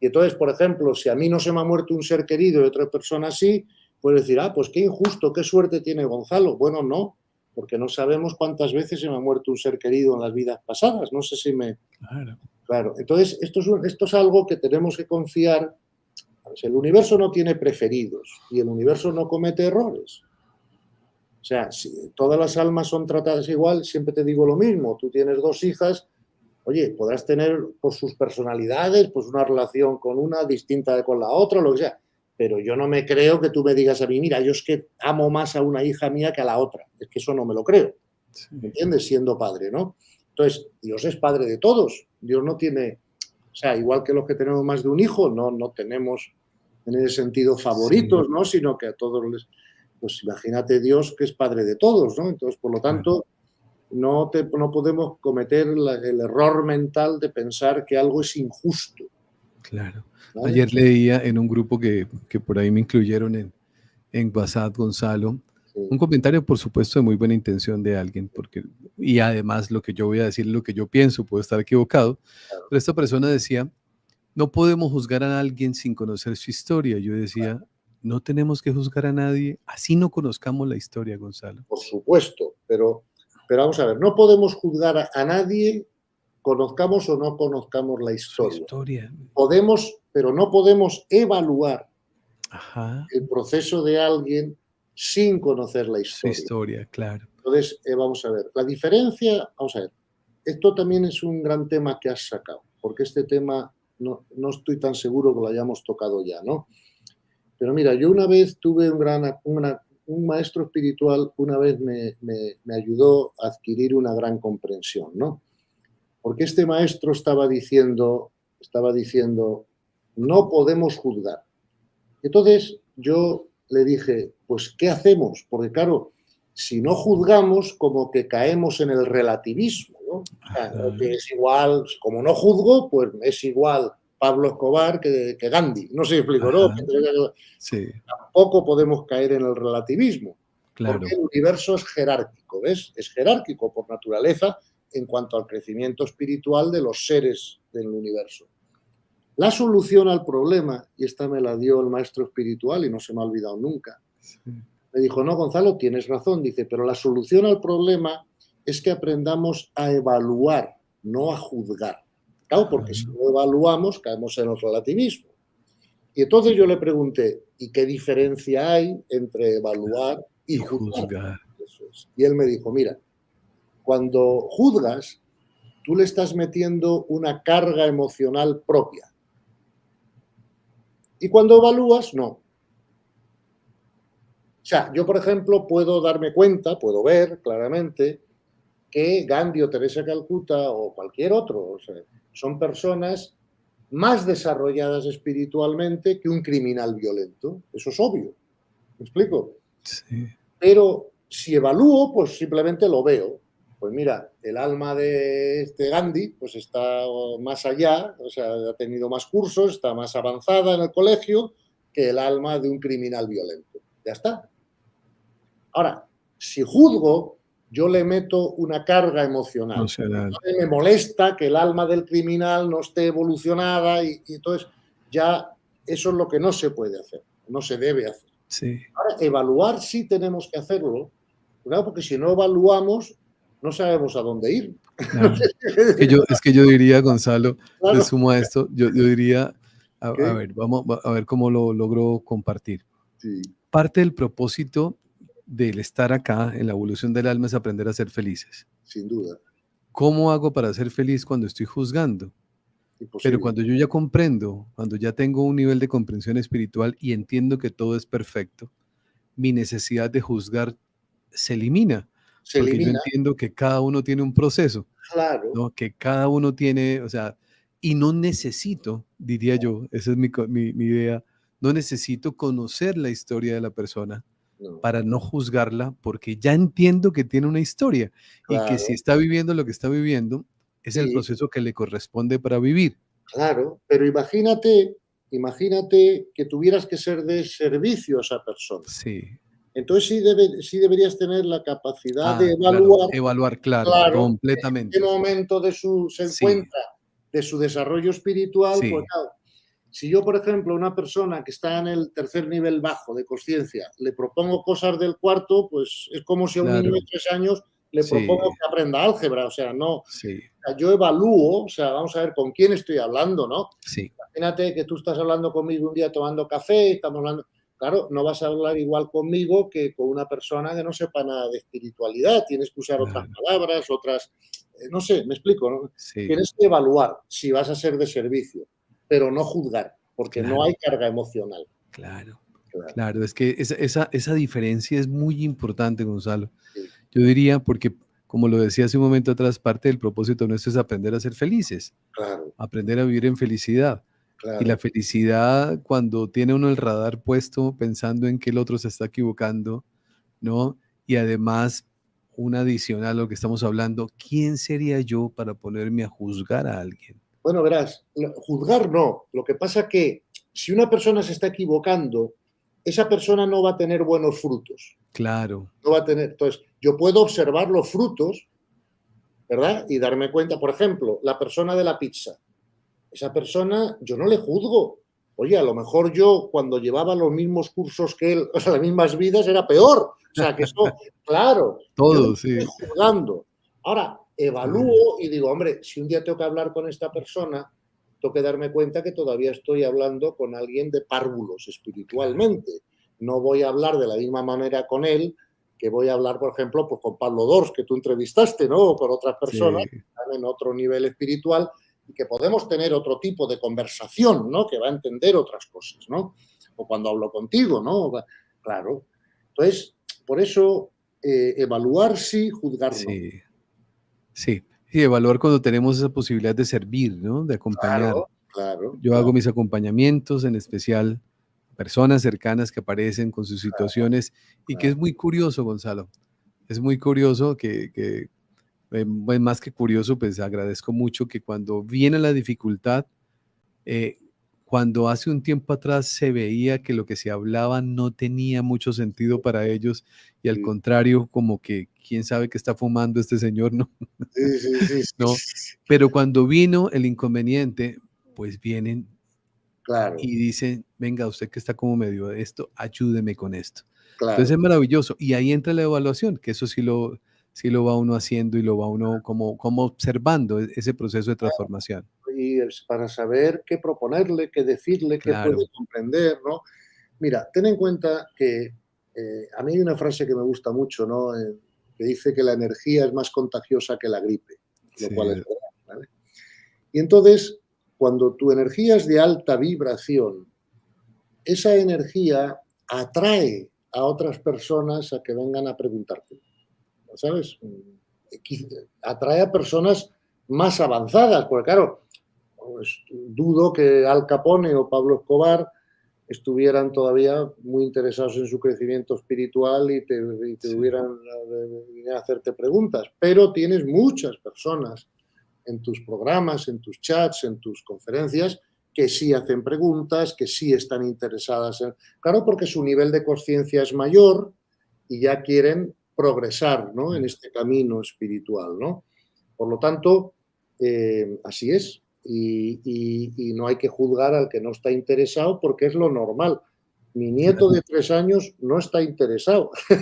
Y entonces, por ejemplo, si a mí no se me ha muerto un ser querido y otra persona sí, puedes decir, pues qué injusto, qué suerte tiene Gonzalo. Bueno, no, porque no sabemos cuántas veces se me ha muerto un ser querido en las vidas pasadas. No sé si me... claro. Claro, entonces esto es algo que tenemos que confiar. El universo no tiene preferidos y el universo no comete errores. O sea, si todas las almas son tratadas igual, siempre te digo lo mismo. Tú tienes dos hijas, oye, podrás tener por sus personalidades, pues una relación con una distinta de con la otra, lo que sea. Pero yo no me creo que tú me digas a mí, mira, yo es que amo más a una hija mía que a la otra. Es que eso no me lo creo. ¿Me Sí, entiendes? Siendo padre, ¿no? Entonces, Dios es padre de todos. Dios no tiene, o sea, igual que los que tenemos más de un hijo, no tenemos en ese sentido sí, favoritos, ¿no? Sino que a todos les, pues imagínate Dios que es padre de todos, ¿no? Entonces, por lo claro, tanto, no podemos cometer el error mental de pensar que algo es injusto, claro. ¿vale? Ayer leía en un grupo que por ahí me incluyeron en WhatsApp, Gonzalo, un Sí, comentario, por supuesto, de muy buena intención de alguien, porque, y además lo que yo voy a decir es lo que yo pienso, puedo estar equivocado, claro, pero esta persona decía, no podemos juzgar a alguien sin conocer su historia. Yo decía, no tenemos que juzgar a nadie, así no conozcamos la historia, Gonzalo. por supuesto, pero vamos a ver, no podemos juzgar a nadie, conozcamos o no conozcamos la Su historia. historia. Podemos, pero no podemos evaluar Ajá, el proceso de alguien sin conocer la su historia. historia, claro. Entonces, vamos a ver, la diferencia, vamos a ver, esto también es un gran tema que has sacado, porque este tema no estoy tan seguro que lo hayamos tocado ya, ¿no? Pero mira, yo una vez tuve un maestro espiritual, una vez me ayudó a adquirir una gran comprensión, ¿no? Porque este maestro estaba diciendo, no podemos juzgar. Entonces yo le dije, pues, ¿qué hacemos? Porque claro, si no juzgamos, como que caemos en el relativismo. ¿no? O sea, Ajá. que es igual, como no juzgo, pues es igual Pablo Escobar que Gandhi. No sé si explico, ¿no? Ajá. Sí, Tampoco podemos caer en el relativismo, porque claro. el universo es jerárquico, ¿ves? Es jerárquico por naturaleza en cuanto al crecimiento espiritual de los seres del universo. La solución al problema, y esta me la dio el maestro espiritual y no se me ha olvidado nunca, Sí. me dijo, no, Gonzalo, tienes razón, dice, pero la solución al problema es que aprendamos a evaluar, no a juzgar. Claro, Ajá. porque si no evaluamos, caemos en el relativismo. Y entonces yo le pregunté, ¿y qué diferencia hay entre evaluar y Y juzgar? juzgar. Eso es. Y él me dijo, mira, cuando juzgas, tú le estás metiendo una carga emocional propia. Y cuando evalúas, no. O sea, yo, por ejemplo, puedo darme cuenta, puedo ver claramente que Gandhi o Teresa Calcuta o cualquier otro, o sea, son personas más desarrolladas espiritualmente que un criminal violento. Eso es obvio. ¿Me explico? Sí, Pero si evalúo, pues simplemente lo veo. Pues mira, el alma de este Gandhi pues está más allá, o sea, ha tenido más cursos, está más avanzada en el colegio que el alma de un criminal violento. Ya está. Ahora, si juzgo, yo le meto una carga emocional. emocional. Entonces me molesta que el alma del criminal no esté evolucionada y entonces ya eso es lo que no se puede hacer, no se debe hacer. Sí, Ahora, evaluar sí tenemos que hacerlo, claro, porque si no evaluamos, no sabemos a dónde ir. claro. Es que yo diría, Gonzalo, le Claro, sumo a esto, yo diría, a ¿qué? ver, a ver cómo lo logro compartir. Sí, Parte del propósito del estar acá en la evolución del alma es aprender a ser felices. sin duda, ¿Cómo hago para ser feliz cuando estoy juzgando? Pero imposible. cuando yo ya comprendo, cuando ya tengo un nivel de comprensión espiritual y entiendo que todo es perfecto, mi necesidad de juzgar se elimina, Se porque yo elimina, entiendo que cada uno tiene un proceso, claro, ¿no? Que cada uno tiene, o sea, y no necesito, diría yo, esa es mi idea, no necesito conocer la historia de la persona no, para no juzgarla, porque ya entiendo que tiene una historia y que si claro, está viviendo lo que está viviendo, es el sí, proceso que le corresponde para vivir. claro, pero imagínate que tuvieras que ser de servicio a esa persona. Sí. Entonces sí deberías tener la capacidad de Ah, claro, evaluar, evaluar, claro, claro, en qué completamente. momento se Sí, encuentra de su desarrollo espiritual, pues sí, claro, si yo, por ejemplo, una persona que está en el tercer nivel bajo de conciencia, le propongo cosas del cuarto, pues es como si a un niño de claro, 3 años le sí, propongo que aprenda álgebra, o sea, no, sí, yo evalúo, o sea, vamos a ver con quién estoy hablando, ¿no? sí, Imagínate que tú estás hablando conmigo un día tomando café, estamos hablando, claro, no vas a hablar igual conmigo que con una persona que no sepa nada de espiritualidad, tienes que usar otras claro, palabras, otras, no sé, me explico, ¿no? sí, Tienes que evaluar si vas a ser de servicio, pero no juzgar, porque no hay claro, carga emocional. claro, Claro, claro. Es que esa diferencia es muy importante, Gonzalo. sí, Yo diría, porque como lo decía hace un momento atrás, parte del propósito nuestro es aprender a ser felices, claro, aprender a vivir en felicidad. Y la claro. felicidad, cuando tiene uno el radar puesto pensando en que el otro se está equivocando, ¿no? Y además, un adicional a lo que estamos hablando, ¿quién sería yo para ponerme a juzgar a alguien? Bueno, verás, juzgar no. Lo que pasa que si una persona se está equivocando, esa persona no va a tener buenos frutos. Claro, No va a tener. Entonces, yo puedo observar los frutos, ¿verdad? Y darme cuenta, por ejemplo, la persona de la pizza. Esa persona, yo no le juzgo. Oye, a lo mejor yo cuando llevaba los mismos cursos que él, o sea, las mismas vidas, era peor. O sea, que eso, claro, yo no todo, estoy sí, juzgando. Ahora, sí, evalúo y digo, hombre, si un día tengo que hablar con esta persona, tengo que darme cuenta que todavía estoy hablando con alguien de párvulos claro, espiritualmente. No voy a hablar de la misma manera con él que voy a hablar, por ejemplo, pues con Pablo Dors, que tú entrevistaste, ¿no? O con otras personas sí, que están en otro nivel espiritual y que podemos tener otro tipo de conversación, ¿no? Que va a entender otras cosas, ¿no? O cuando hablo contigo, ¿no? Claro. Entonces, por eso, evaluar sí, juzgar no. sí, sí. Y evaluar cuando tenemos esa posibilidad de servir, ¿no? De acompañar. Claro, claro, Yo hago claro, mis acompañamientos, en especial personas cercanas que aparecen con sus situaciones y que es claro. muy curioso, Gonzalo. Es muy curioso que Pues más que curioso, pues agradezco mucho que cuando viene la dificultad, eh, cuando hace un tiempo atrás se veía que lo que se hablaba no tenía mucho sentido para ellos y al Sí, contrario, como que quién sabe qué está fumando este señor, ¿no? sí, sí, sí, ¿No? sí. Pero cuando vino el inconveniente, pues vienen Claro, y dicen, venga, usted que está como medio de esto, ayúdeme con esto. Entonces es claro. maravilloso. Y ahí entra la evaluación, que eso sí lo va uno haciendo y lo va uno como observando ese proceso de transformación. Y es para saber qué proponerle, qué decirle, qué puede Claro, comprender, ¿no? Mira, ten en cuenta que a mí hay una frase que me gusta mucho, ¿no? Que dice que la energía es más contagiosa que la gripe, lo cual es sí, verdad, ¿vale? Y entonces, cuando tu energía es de alta vibración, esa energía atrae a otras personas a que vengan a preguntarte, ¿sabes? Atrae a personas más avanzadas, porque claro, pues, dudo que Al Capone o Pablo Escobar estuvieran todavía muy interesados en su crecimiento espiritual y te sí, hubieran a hacerte preguntas, pero tienes muchas personas en tus programas, en tus chats, en tus conferencias, que sí hacen preguntas, que sí están interesadas en... Claro, porque su nivel de conciencia es mayor y ya quieren progresar, ¿no? En claro. este camino espiritual, ¿no? Por lo tanto, así es. Y no hay que juzgar al que no está interesado porque es lo normal. Mi nieto de 3 años no está interesado. Sí.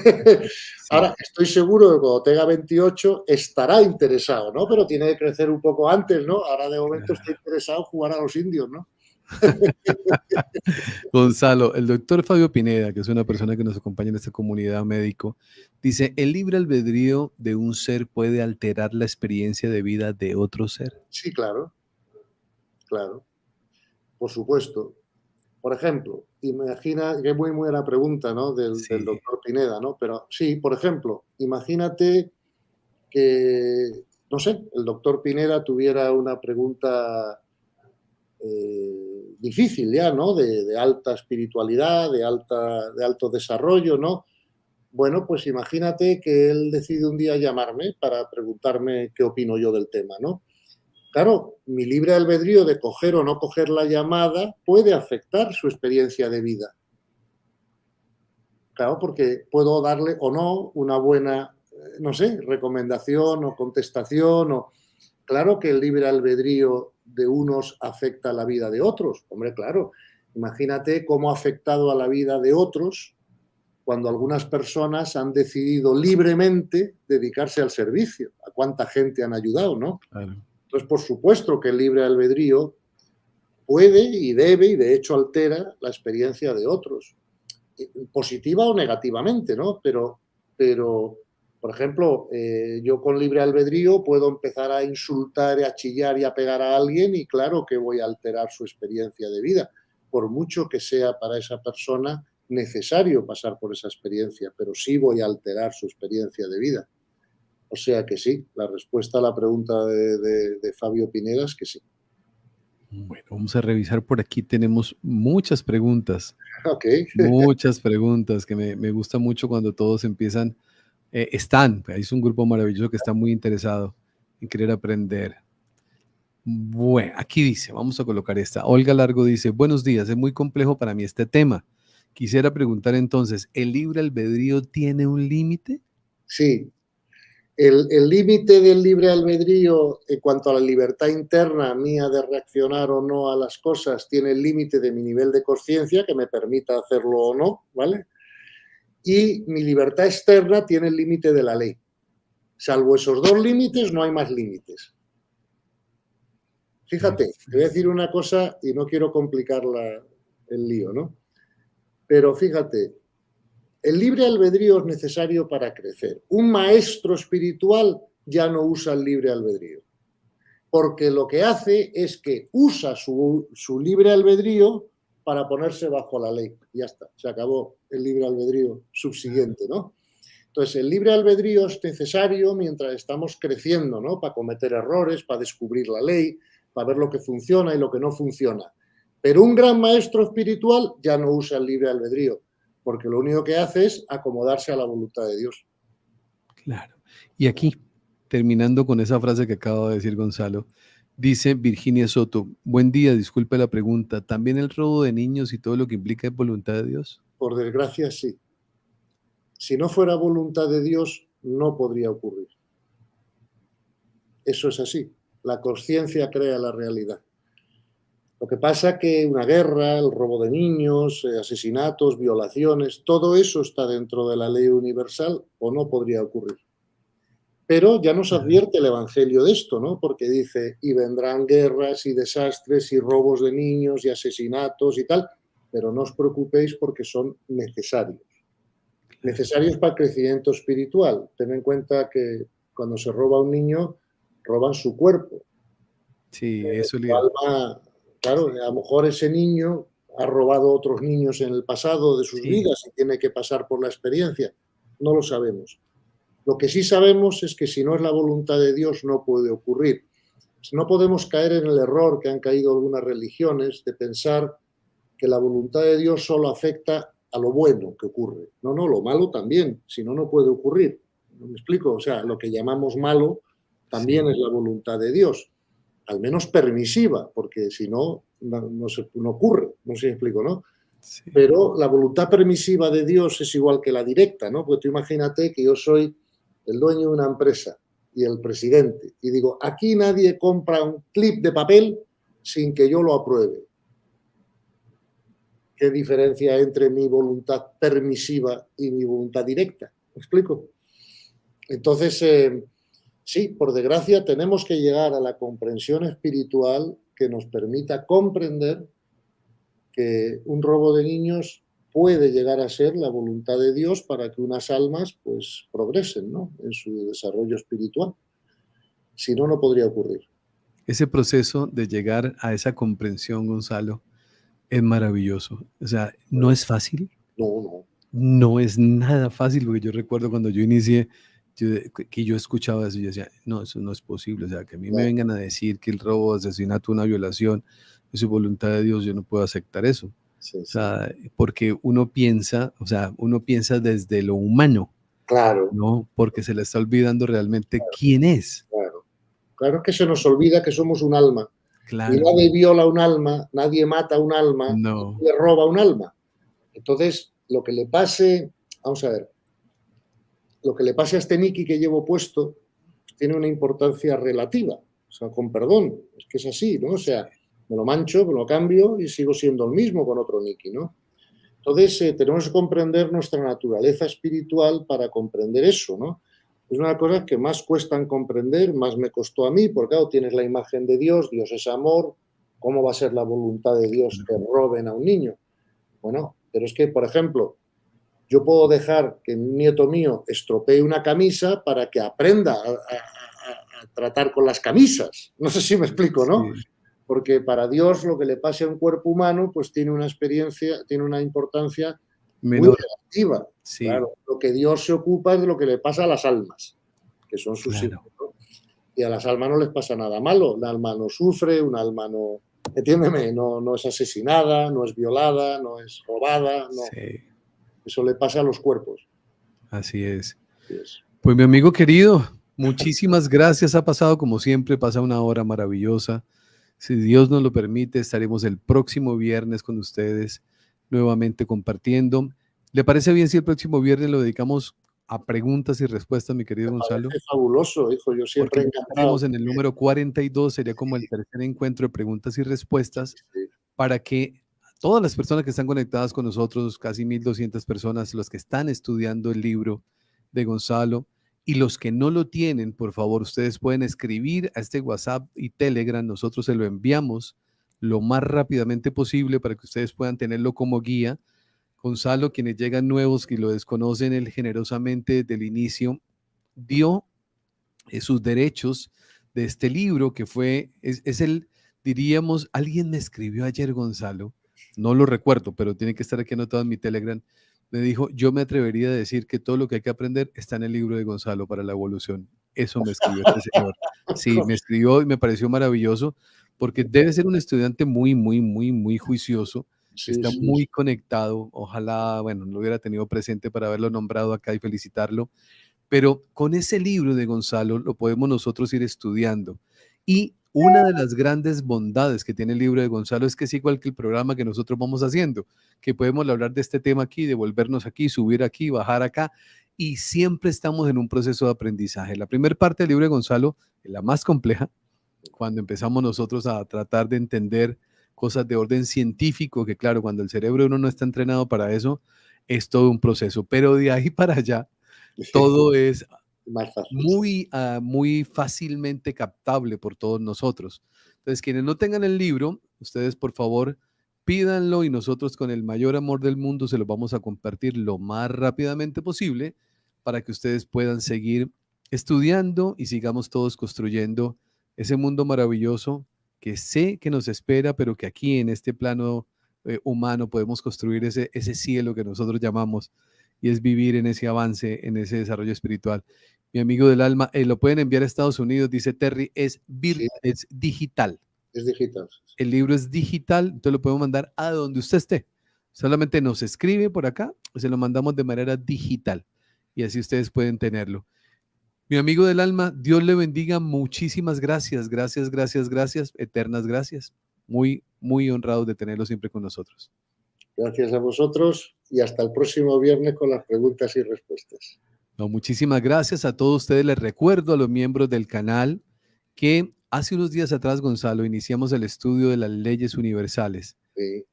Ahora, estoy seguro de que cuando tenga 28 estará interesado, ¿no? Pero tiene que crecer un poco antes, ¿no? Ahora de momento está interesado en jugar a los indios, ¿no? Gonzalo, el doctor Fabio Pineda, que es una persona que nos acompaña en esta comunidad médico, dice, ¿el libre albedrío de un ser puede alterar la experiencia de vida de otro ser? Sí, claro, claro, por supuesto. Por ejemplo, imagina, que es muy buena pregunta, ¿no? Del Sí, doctor Pineda, ¿no? Pero sí, por ejemplo, imagínate que, no sé, el doctor Pineda tuviera una pregunta difícil ya, ¿no? De alta espiritualidad, de alto desarrollo, ¿no? Bueno, pues imagínate que él decide un día llamarme para preguntarme qué opino yo del tema, ¿no? Claro, mi libre albedrío de coger o no coger la llamada puede afectar su experiencia de vida. Claro, porque puedo darle o no una buena, no sé, recomendación o contestación. Claro que el libre albedrío de unos afecta a la vida de otros. Hombre, claro. Imagínate cómo ha afectado a la vida de otros cuando algunas personas han decidido libremente dedicarse al servicio. A cuánta gente han ayudado, ¿no? claro. Entonces, por supuesto que el libre albedrío puede y debe y de hecho altera la experiencia de otros, positiva o negativamente, ¿no? Pero por ejemplo, yo con libre albedrío puedo empezar a insultar, a chillar y a pegar a alguien y claro que voy a alterar su experiencia de vida, por mucho que sea para esa persona necesario pasar por esa experiencia, pero sí voy a alterar su experiencia de vida. O sea que sí, la respuesta a la pregunta de Fabio Pineda es que sí. Bueno, vamos a revisar por aquí. Tenemos Ok, muchas preguntas que me gusta mucho cuando todos empiezan, es un grupo maravilloso que está muy interesado en querer aprender. Bueno, aquí dice, vamos a colocar esta. Olga Largo dice, buenos días, es muy complejo para mí este tema. Quisiera preguntar entonces, ¿el libre albedrío tiene un límite? sí. El límite del libre albedrío en cuanto a la libertad interna mía de reaccionar o no a las cosas tiene el límite de mi nivel de conciencia que me permita hacerlo o no, ¿vale? Y mi libertad externa tiene el límite de la ley. Salvo esos dos límites, no hay más límites. Fíjate, te voy a Perfecto. decir una cosa y no quiero complicar el lío, ¿no? Pero fíjate, el libre albedrío es necesario para crecer. Un maestro espiritual ya no usa el libre albedrío, porque lo que hace es que usa su libre albedrío para ponerse bajo la ley. Ya está, se acabó el libre albedrío subsiguiente, ¿no? Entonces, el libre albedrío es necesario mientras estamos creciendo, ¿no? Para cometer errores, para descubrir la ley, para ver lo que funciona y lo que no funciona. Pero un gran maestro espiritual ya no usa el libre albedrío, porque lo único que hace es acomodarse a la voluntad de Dios. Claro. Y aquí, terminando con esa frase que acaba de decir Gonzalo, dice Virginia Soto, buen día, disculpe la pregunta, ¿también el robo de niños y todo lo que implica es voluntad de Dios? Por desgracia, sí. Si no fuera voluntad de Dios, no podría ocurrir. Eso es así. La conciencia crea la realidad. Lo que pasa es que una guerra, el robo de niños, asesinatos, violaciones, todo eso está dentro de la ley universal o no podría ocurrir. Pero ya nos advierte el Evangelio de esto, ¿no? Porque dice, y vendrán guerras y desastres y robos de niños y asesinatos y tal, pero no os preocupéis porque son necesarios. Necesarios para el crecimiento espiritual. Ten en cuenta que cuando se roba a un niño, roban su cuerpo. Sí, eso Su le... alma, claro, a lo mejor ese niño ha robado a otros niños en el pasado de sus Sí, vidas y tiene que pasar por la experiencia. No lo sabemos. Lo que sí sabemos es que si no es la voluntad de Dios no puede ocurrir. No podemos caer en el error que han caído algunas religiones de pensar que la voluntad de Dios solo afecta a lo bueno que ocurre. No, no, lo malo también, si no, no puede ocurrir. ¿Me explico? O sea, lo que llamamos malo también sí, es la voluntad de Dios, al menos permisiva, porque si no, no ocurre. No sé si me explico, ¿no? sí. Pero la voluntad permisiva de Dios es igual que la directa, ¿no? Porque tú imagínate que yo soy el dueño de una empresa y el presidente, y digo, aquí nadie compra un clip de papel sin que yo lo apruebe. ¿Qué diferencia hay entre mi voluntad permisiva y mi voluntad directa? ¿Me explico? Entonces, sí, por desgracia, tenemos que llegar a la comprensión espiritual que nos permita comprender que un robo de niños puede llegar a ser la voluntad de Dios para que unas almas pues progresen, ¿no? En su desarrollo espiritual. Si no, no podría ocurrir. Ese proceso de llegar a esa comprensión, Gonzalo, es maravilloso. O sea, no es fácil, No, no. no es nada fácil, porque yo recuerdo cuando yo inicié, que yo escuchaba eso y yo decía, no, eso no es posible. O sea, que a mí me No, vengan a decir que el robo, asesinato, una violación es su voluntad de Dios, yo no puedo aceptar eso. sí, O sí. sea, porque uno piensa, o sea, uno piensa desde lo humano, Claro, ¿no? Porque se le está olvidando realmente quién es. claro. Claro, es que se nos olvida que somos un alma. Y Claro, nadie viola un alma, nadie mata un alma, no, nadie roba un alma. Entonces, lo que le pase, vamos a ver, lo que le pase a este Nicky que llevo puesto pues, tiene una importancia relativa, o sea, con perdón, es que es así, ¿no? O sea, me lo mancho, me lo cambio y sigo siendo el mismo con otro Nicky, ¿no? Entonces, tenemos que comprender nuestra naturaleza espiritual para comprender eso, ¿no? Es una de las cosas que más cuestan comprender, más me costó a mí, porque claro, tienes la imagen de Dios, Dios es amor, ¿cómo va a ser la voluntad de Dios que roben a un niño? Bueno, pero es que, por ejemplo, yo puedo dejar que un nieto mío estropee una camisa para que aprenda a tratar con las camisas. No sé si me explico, ¿no? sí, Porque para Dios lo que le pase a un cuerpo humano pues tiene una experiencia, tiene una importancia muy menor, relativa. sí, Claro, lo que Dios se ocupa es de lo que le pasa a las almas, que son sus hijos, claro. ¿no? Y a las almas no les pasa nada malo, un alma no sufre, un alma no, entiéndeme, no, no es asesinada, no es violada, no es robada, no, Sí, eso le pasa a los cuerpos. así es. Así es. Pues mi amigo querido, muchísimas gracias. Ha pasado como siempre, pasa una hora maravillosa. Si Dios nos lo permite, estaremos el próximo viernes con ustedes nuevamente compartiendo. ¿Le parece bien si el próximo viernes lo dedicamos a preguntas y respuestas, mi querido Me Gonzalo? parece fabuloso, hijo, yo Porque siempre ya encantado. estaremos en el número 42, sería como el tercer encuentro de preguntas y respuestas Sí, para que todas las personas que están conectadas con nosotros, casi 1.200 personas, los que están estudiando el libro de Gonzalo y los que no lo tienen, por favor, ustedes pueden escribir a este WhatsApp y Telegram, nosotros se lo enviamos lo más rápidamente posible para que ustedes puedan tenerlo como guía. Gonzalo, quienes llegan nuevos y lo desconocen, él generosamente desde el inicio dio sus derechos de este libro que fue, es el, diríamos, alguien me escribió ayer, Gonzalo, no lo recuerdo, pero tiene que estar aquí anotado en mi Telegram, me dijo, yo me atrevería a decir que todo lo que hay que aprender está en el libro de Gonzalo para la evolución. Eso me escribió este señor. Sí, me escribió y me pareció maravilloso porque debe ser un estudiante muy, muy, muy, muy juicioso. sí, Está sí, muy conectado. Ojalá, bueno, lo hubiera tenido presente para haberlo nombrado acá y felicitarlo, Pero con ese libro de Gonzalo lo podemos nosotros ir estudiando. Y una de las grandes bondades que tiene el libro de Gonzalo es que es igual que el programa que nosotros vamos haciendo, que podemos hablar de este tema aquí, devolvernos aquí, subir aquí, bajar acá, y siempre estamos en un proceso de aprendizaje. La primera parte del libro de Gonzalo es la más compleja, cuando empezamos nosotros a tratar de entender cosas de orden científico, que claro, cuando el cerebro de uno no está entrenado para eso, es todo un proceso, pero de ahí para allá, todo es Más fácil. muy fácilmente captable por todos nosotros. Entonces, quienes no tengan el libro, ustedes por favor pídanlo y nosotros con el mayor amor del mundo se los vamos a compartir lo más rápidamente posible para que ustedes puedan seguir estudiando y sigamos todos construyendo ese mundo maravilloso que sé que nos espera, pero que aquí en este plano humano podemos construir ese cielo que nosotros llamamos, y es vivir en ese avance, en ese desarrollo espiritual. Mi amigo del alma, lo pueden enviar a Estados Unidos, dice Terry, es Sí, digital. es digital. El libro es digital, entonces lo podemos mandar a donde usted esté. Solamente nos escribe por acá, se lo mandamos de manera digital y así ustedes pueden tenerlo. Mi amigo del alma, Dios le bendiga, muchísimas gracias, eternas gracias. Muy, muy honrados de tenerlo siempre con nosotros. Gracias a vosotros y hasta el próximo viernes con las preguntas y respuestas. No, muchísimas gracias a todos ustedes. Les recuerdo a los miembros del canal que hace unos días atrás, Gonzalo, iniciamos el estudio de las leyes universales. Sí.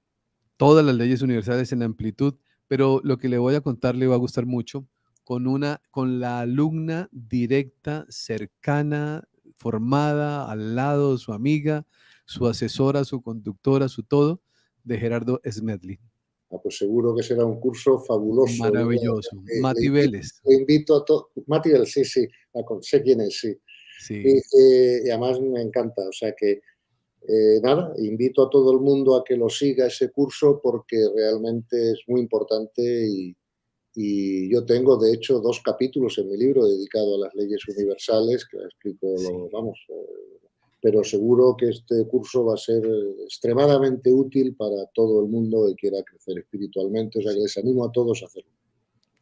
Todas las leyes universales en amplitud, pero lo que le voy a contar le va a gustar mucho, con la alumna directa, cercana, formada, al lado, su amiga, su asesora, su conductora, su todo, de Gerardo Smedley. Pues seguro que será un curso fabuloso. Maravilloso. Mati Vélez. Le invito a todos. Mati Vélez, sí, sé quién es, sí. Sí. Y además me encanta, o sea que nada, invito a todo el mundo a que lo siga ese curso porque realmente es muy importante y yo tengo de hecho 2 capítulos en mi libro dedicado a las leyes universales que explico, Sí. pero seguro que este curso va a ser extremadamente útil para todo el mundo que quiera crecer espiritualmente, o sea que les animo a todos a hacerlo.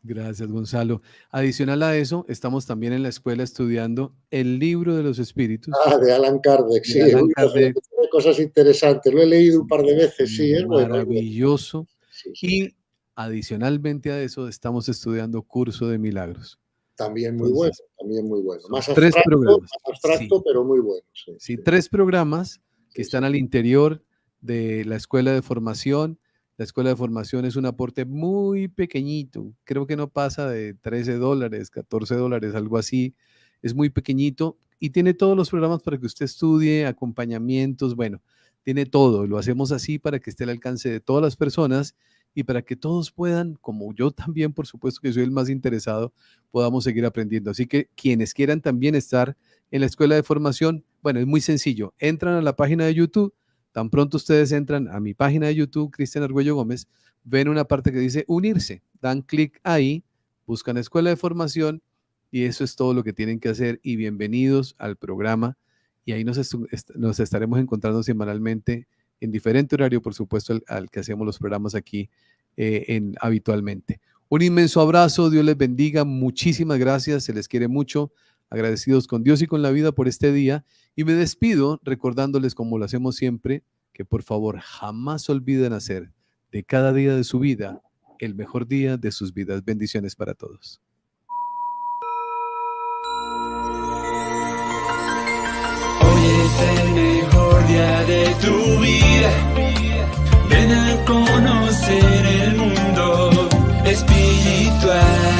Gracias, Gonzalo. Adicional a eso, estamos también en la escuela estudiando el libro de los espíritus. De Allan Kardec, sí. Allan Kardec. Cosas interesantes. Lo he leído un par de veces, sí. Es maravilloso. Sí. Y adicionalmente a eso, estamos estudiando curso de milagros. También muy bueno, también muy bueno. Más Sí. abstracto, pero muy bueno. Sí, 3 programas que están al interior de la escuela de formación. La escuela de formación es un aporte muy pequeñito, creo que no pasa de $13, $14, algo así, es muy pequeñito y tiene todos los programas para que usted estudie, acompañamientos, bueno, tiene todo, lo hacemos así para que esté al alcance de todas las personas y para que todos puedan, como yo también, por supuesto que soy el más interesado, podamos seguir aprendiendo. Así que quienes quieran también estar en la escuela de formación, bueno, es muy sencillo, entran a la página de YouTube. Tan pronto ustedes entran a mi página de YouTube, Cristian Argüello Gómez, ven una parte que dice unirse, dan clic ahí, buscan escuela de formación y eso es todo lo que tienen que hacer y bienvenidos al programa y ahí nos estaremos encontrando semanalmente en diferente horario, por supuesto, al que hacemos los programas aquí habitualmente. Un inmenso abrazo, Dios les bendiga, muchísimas gracias, se les quiere mucho, agradecidos con Dios y con la vida por este día. Y me despido recordándoles, como lo hacemos siempre, que por favor jamás olviden hacer de cada día de su vida el mejor día de sus vidas. Bendiciones para todos. Hoy es el mejor día de tu vida. Ven a conocer el mundo espiritual.